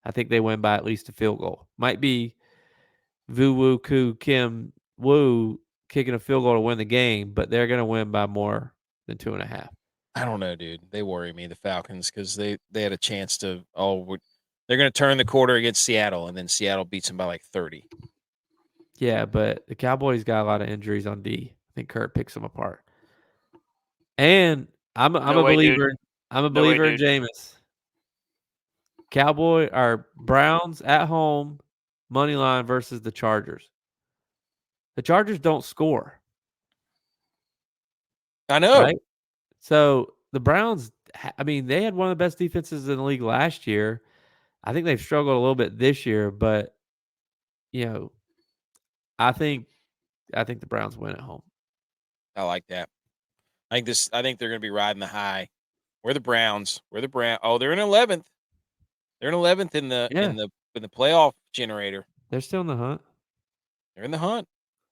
I think they win by at least a field goal. Might be Vu Woo Koo Kim Woo kicking a field goal to win the game, but they're going to win by more than 2.5. I don't know, dude. They worry me, the Falcons, because they had a chance to. They're going to turn the quarter against Seattle, and then Seattle beats them by like 30. Yeah, but the Cowboys got a lot of injuries on D. I think Kurt picks them apart. And I'm a believer. Dude. I'm a believer in Jameis. Browns at home, money line versus the Chargers. The Chargers don't score. I know. Right? So the Browns, I mean, they had one of the best defenses in the league last year. I think they've struggled a little bit this year, but I think the Browns win at home. I like that. I think they're going to be riding the high. We're the Browns. Oh, they're in 11th. They're in 11th in the playoff generator. They're still in the hunt. They're in the hunt.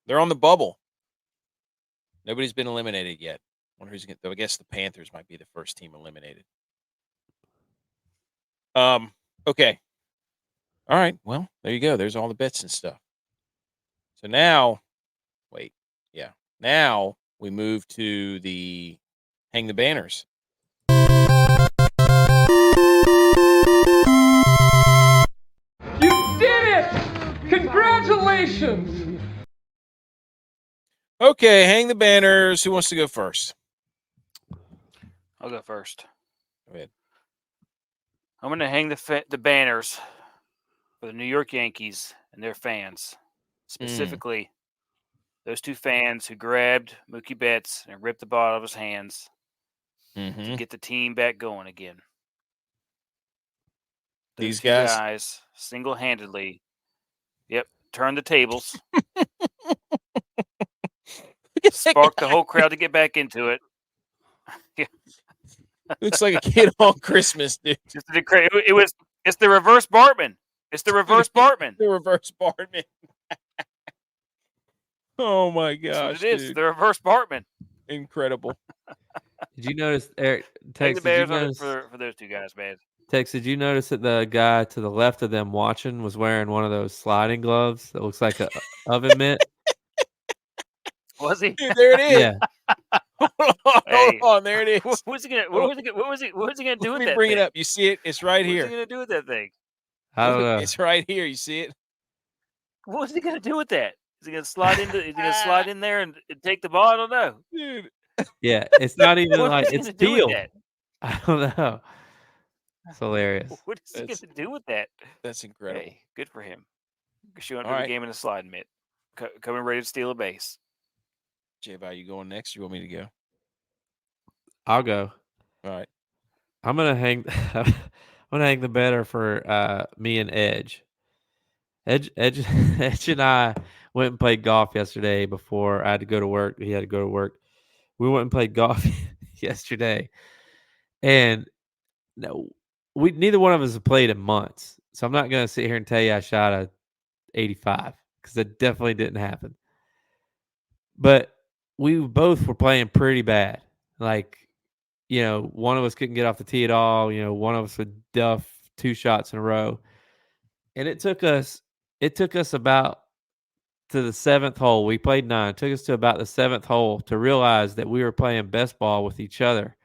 They're on the bubble. Nobody's been eliminated yet. Wonder who's going to. I guess the Panthers might be the first team eliminated. Okay. All right. Well, there you go. There's all the bets and stuff. So now, wait. Yeah. Now we move to the Hang the Banners. You did it! Congratulations! Okay, Hang the Banners. Who wants to go first? I'll go first. Go ahead. I'm going to hang the banners for the New York Yankees and their fans. Specifically, those two fans who grabbed Mookie Betts and ripped the ball out of his hands to get the team back going again. These two guys single-handedly, turned the tables, sparked the whole crowd to get back into it. Looks like a kid on Christmas, dude. It's the reverse Bartman. It's the reverse Bartman. The reverse Bartman. Oh my gosh, That's what it is. dude. The reverse Bartman. Incredible. Did you notice, Eric? Take Tex, the did you Bears notice, for those two guys, man. Tex, did you notice that the guy to the left of them watching was wearing one of those sliding gloves that looks like a oven mitt? Was he? Dude, there it is. Yeah. Hey. Hold on, there it is. What was he gonna do with Let me that bring thing? it up. You see it? It's right What was here. he gonna do with that thing? I don't know. It's right here. You see it? What was he gonna do with that? Is he gonna slide in there and take the ball? I don't know. Dude. Yeah, it's not even What like is he it's gonna do with steel. that? I don't know. It's hilarious. What is he gonna do with that? That's incredible. Hey, good for him. Showing up All to right. the game in a slide mitt, coming ready to steal a base. J-Bow, you going next? You want me to go? I'll go. All right. I'm gonna hang. I'm gonna hang the banner for me and Edge. Edge and I went and played golf yesterday before I had to go to work. He had to go to work. We went and played golf yesterday, and no, neither one of us have played in months. So I'm not gonna sit here and tell you I shot a 85 because that definitely didn't happen. But we both were playing pretty bad. Like, one of us couldn't get off the tee at all. One of us would duff 2 shots in a row. And it took us about to the 7th hole. We played 9. It took us to about the 7th hole to realize that we were playing best ball with each other.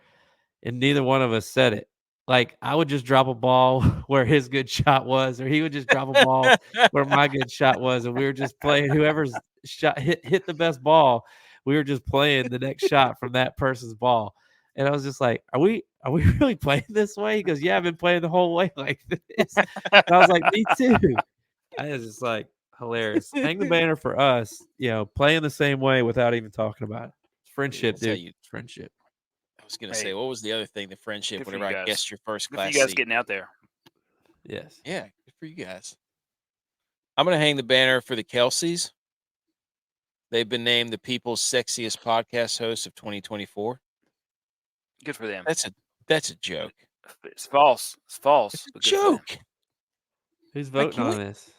And neither one of us said it. Like, I would just drop a ball where his good shot was, or he would just drop a ball where my good shot was. And we were just playing whoever's shot hit the best ball. We were just playing the next shot from that person's ball. And I was just like, are we really playing this way? He goes, yeah, I've been playing the whole way like this. And I was like, me too. I was just like, hilarious. Hang the banner for us, playing the same way without even talking about it. It's friendship, I'll tell dude. you. It's friendship. I was going to say, what was the other thing? The friendship, Good for whenever you I guys. guessed your first Good for class you guys seat. getting out there. Yes. Yeah, good for you guys. I'm going to hang the banner for the Kelseys. They've been named the people's sexiest podcast host of 2024. Good for them. That's a joke. It's false. It's false. It's a but good for them. joke. Who's voting can on we- this?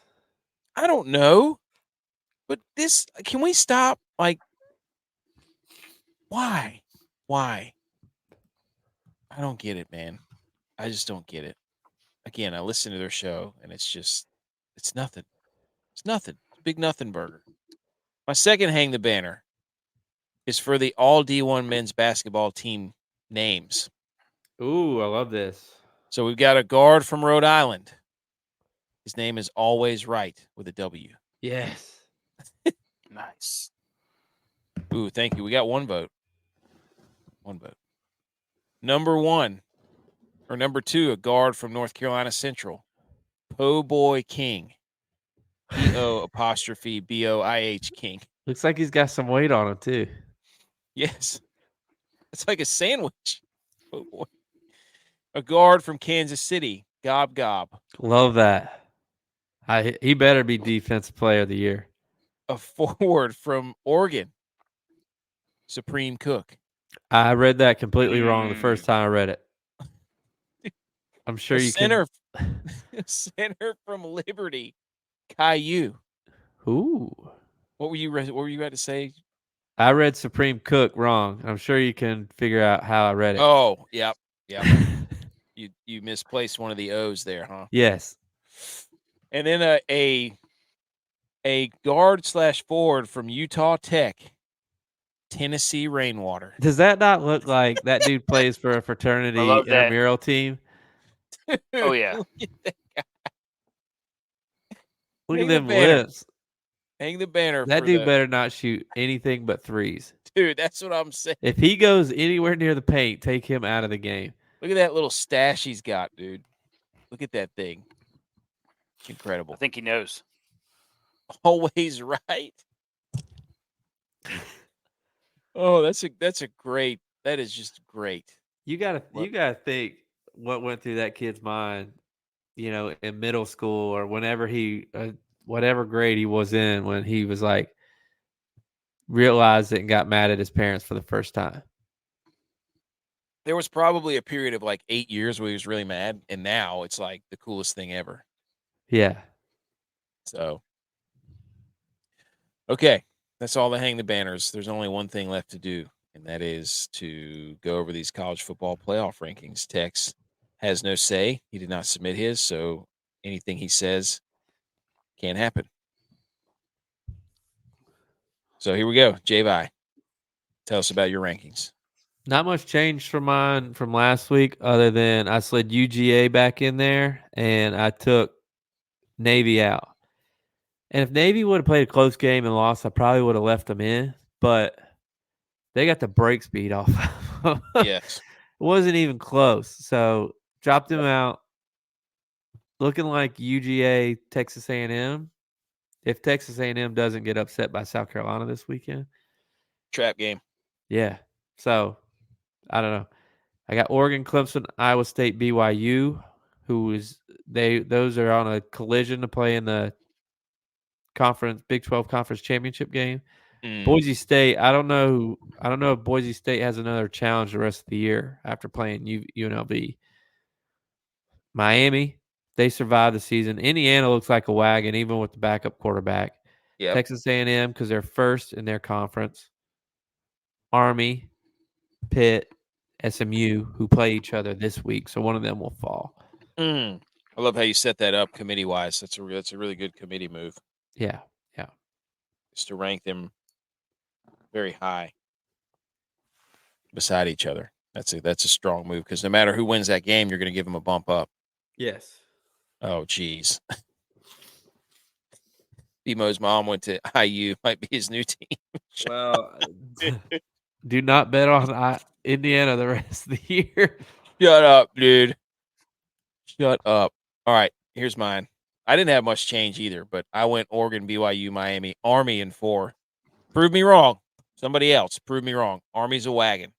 I don't know. But can we stop? Like, why? Why? I don't get it, man. I just don't get it. Again, I listen to their show, and it's nothing. It's nothing. It's a big nothing burger. My second hang the banner is for the all D1 men's basketball team names. Ooh, I love this. So we've got a guard from Rhode Island. His name is Always Right with a W. Yes. Nice. Ooh, thank you. We got one vote. One vote. Number 2, a guard from North Carolina Central. Po Boy King. PO''BOIH King. Looks like he's got some weight on him too. Yes. It's like a sandwich. Oh boy. A guard from Kansas City. Gob Gob. Love that. He better be defensive player of the year. A forward from Oregon. Supreme Cook. I read that completely wrong the first time I read it. I'm sure you center from Liberty. Caillou. can. Ooh. What were you about to say? I read Supreme Cook wrong. I'm sure you can figure out how I read it. Oh, yep. You misplaced one of the O's there, huh? Yes. And then a guard/forward from Utah Tech, Tennessee Rainwater. Does that not look like that dude plays for a fraternity love that. intramural team? Oh, yeah. Look Hang at the them banner. lips. Hang the banner. That for dude the, better not shoot anything but threes. Dude, that's what I'm saying. If he goes anywhere near the paint, take him out of the game. Look at that little stash he's got, dude. Look at that thing. Incredible. I think he knows. Always right. Oh, that is just great. You gotta think what went through that kid's mind, in middle school or whenever whatever grade he was in when he was like realized it and got mad at his parents for the first time. There was probably a period of like 8 years where he was really mad, and now it's like the coolest thing ever. Yeah. So, okay, that's all the hang the banners. There's only one thing left to do, and that is to go over these college football playoff rankings. Tex has no say. He did not submit his, so anything he says can't happen. So here we go. J-Vi, tell us about your rankings. Not much changed from mine from last week other than I slid UGA back in there and I took Navy out. And if Navy would have played a close game and lost, I probably would have left them in. But they got the break speed off. Yes. It wasn't even close. So dropped them out. Looking like UGA, Texas A&M. If Texas A&M doesn't get upset by South Carolina this weekend. Trap game. Yeah. So, I don't know. I got Oregon, Clemson, Iowa State, BYU, those are on a collision to play in the Big 12 Conference Championship game. Boise State, I don't know if Boise State has another challenge the rest of the year after playing UNLV. Miami, they survived the season. Indiana looks like a wagon, even with the backup quarterback. Yep. Texas A&M, because they're first in their conference. Army, Pitt, SMU, who play each other this week, so one of them will fall. I love how you set that up committee-wise. That's a really good committee move. Yeah. Just to rank them very high beside each other. That's a strong move because no matter who wins that game, you're going to give them a bump up. Yes. Oh, geez. BMO's mom went to IU. Might be his new team. Well, do not bet on Indiana the rest of the year. Shut up, dude. Shut up. All right, here's mine. I didn't have much change either, but I went Oregon, BYU, Miami, Army in 4. Prove me wrong. Somebody else, prove me wrong. Army's a wagon.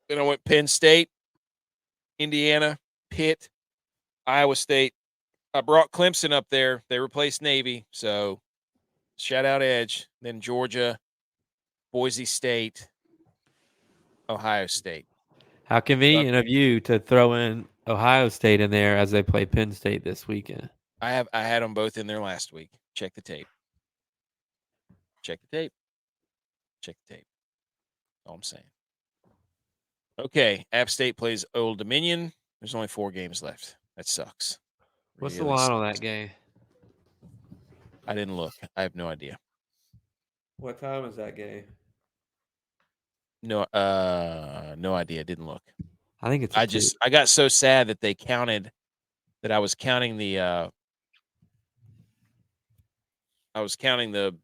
Then I went Penn State, Indiana, Pitt, Iowa State. I brought Clemson up there. They replaced Navy, so shout out Edge. Then Georgia, Boise State, Ohio State. How convenient of you to throw in Ohio State in there as they play Penn State this weekend. I had them both in there last week. Check the tape. All I'm saying. Okay, App State plays Old Dominion. There's only 4 games left. That sucks. What's Really the line sucks. on that game? I didn't look. I have no idea. What time is that game? No idea. Didn't look. I think it's. I got so sad that they counted that I was counting the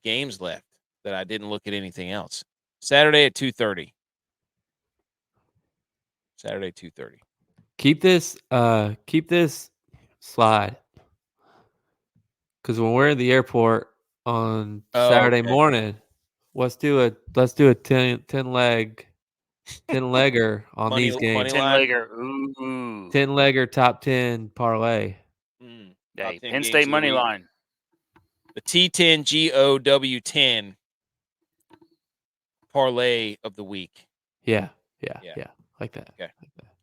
games left that I didn't look at anything else. Saturday at 2:30. Saturday 2:30. Keep this slide. Because when we're at the airport on Saturday morning, let's do a 10-legger on Money- these games. money 10-legger. Ooh. 10-legger top 10 parlay. Yeah, Top 10 Penn games State of the money week. line. The T10 GOW10 parlay of the week. Yeah. Yeah. Like that. Okay.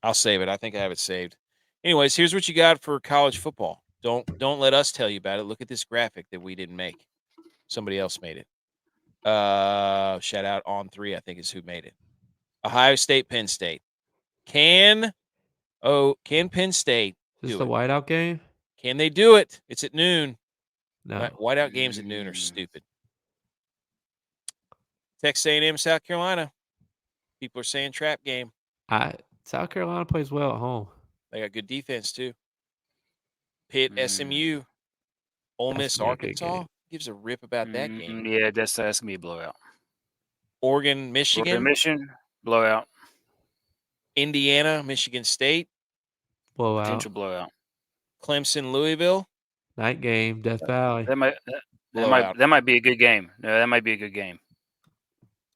I'll save it. I think I have it saved. Anyways, here's what you got for college football. Don't let us tell you about it. Look at this graphic that we didn't make. Somebody else made it. Shout out On 3, I think is who made it. Ohio State, Penn State. Can Penn State Is this do the it? whiteout game? Can they do it? It's at noon. No. Whiteout games at noon are stupid. Texas A&M, South Carolina. People are saying trap game. South Carolina plays well at home. They got good defense too. Pitt, SMU, Ole Miss, gonna be a good Arkansas. game. Gives a rip about that game. Yeah, that's gonna be a blowout. Oregon, Michigan, Blowout. Indiana, Michigan State, Blowout. Potential blowout. Clemson, Louisville. Night game, Death Valley. That might be a good game. No, that might be a good game.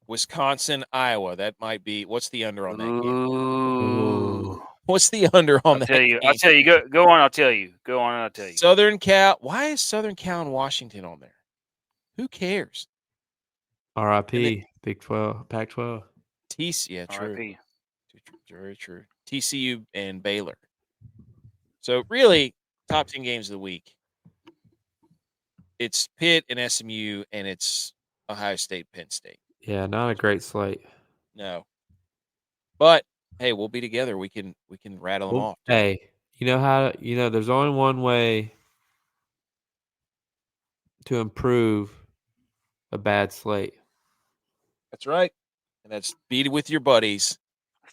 Wisconsin, Iowa. That might be. What's the under on that game? Ooh. What's the under on that game? I'll tell you. Go on. I'll tell you. Southern Cal. Why is Southern Cal and Washington on there? Who cares? RIP. Big 12. Pac-12. Yeah, true. RIP. Very true. TCU and Baylor. So really, top 10 games of the week. It's Pitt and SMU, and it's Ohio State, Penn State. Yeah, not a great slate. No. But hey, we'll be together. We can rattle them off. Hey, there's only one way to improve a bad slate. That's right. And that's beat it with your buddies.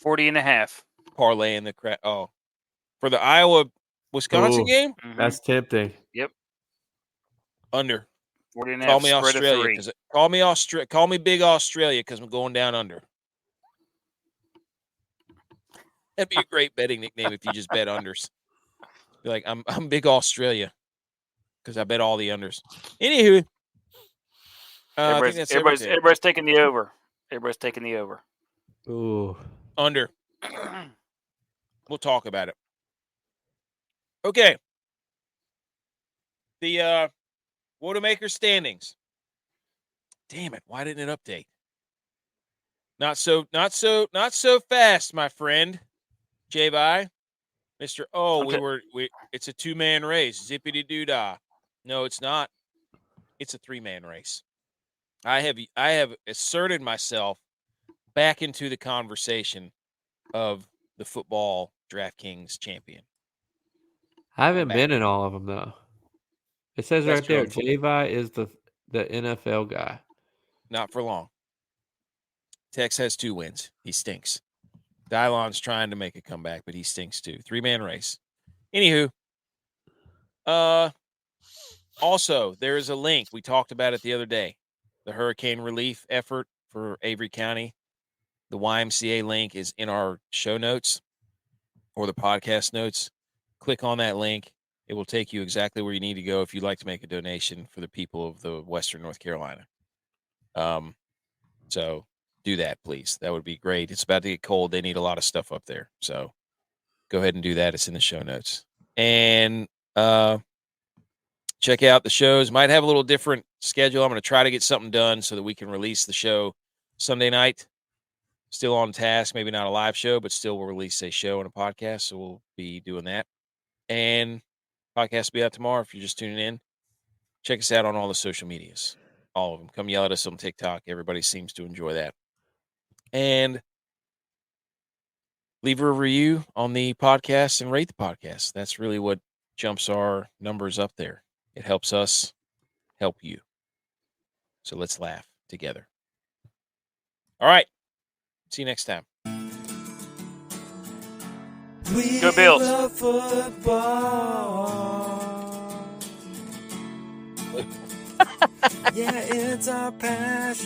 40.5. Parlay in the crap. Oh. For the Iowa-Wisconsin game? Mm-hmm. That's tempting. Yep. Under. 40.5. Call me spread Australia. Call me Big Australia because I'm going down under. That'd be a great betting nickname if you just bet unders. Be like, I'm Big Australia because I bet all the unders. Anywho, I think that's everybody's taking the over. Everybody's taking the over. Ooh. Under. We'll talk about it. Okay. The WOAT-A-MAKER standings. Damn it! Why didn't it update? Not so fast, my friend. J-Vi. Mr. It's a 2-man race. Zippity doo dah. No, it's not. It's a 3-man race. I have asserted myself back into the conversation of the football DraftKings champion. I haven't been in all of them though. It says right there, J-Vi is the NFL guy. Not for long. Tex has 2 wins. He stinks. Dylon's trying to make a comeback, but he stinks too. 3-man race. Anywho, also, there is a link. We talked about it the other day. The hurricane relief effort for Avery County. The YMCA link is in our show notes or the podcast notes. Click on that link. It will take you exactly where you need to go if you'd like to make a donation for the people of the Western North Carolina. So do that, please. That would be great. It's about to get cold. They need a lot of stuff up there. So go ahead and do that. It's in the show notes. And check out the shows. Might have a little different schedule. I'm going to try to get something done so that we can release the show Sunday night. Still on task. Maybe not a live show, but still we'll release a show and a podcast. So we'll be doing that. And podcast will be out tomorrow if you're just tuning in. Check us out on all the social medias. All of them. Come yell at us on TikTok. Everybody seems to enjoy that. And leave a review on the podcast and rate the podcast. That's really what jumps our numbers up there. It helps us help you. So let's laugh together. All right. See you next time. Go Bills. Yeah, it's our passion.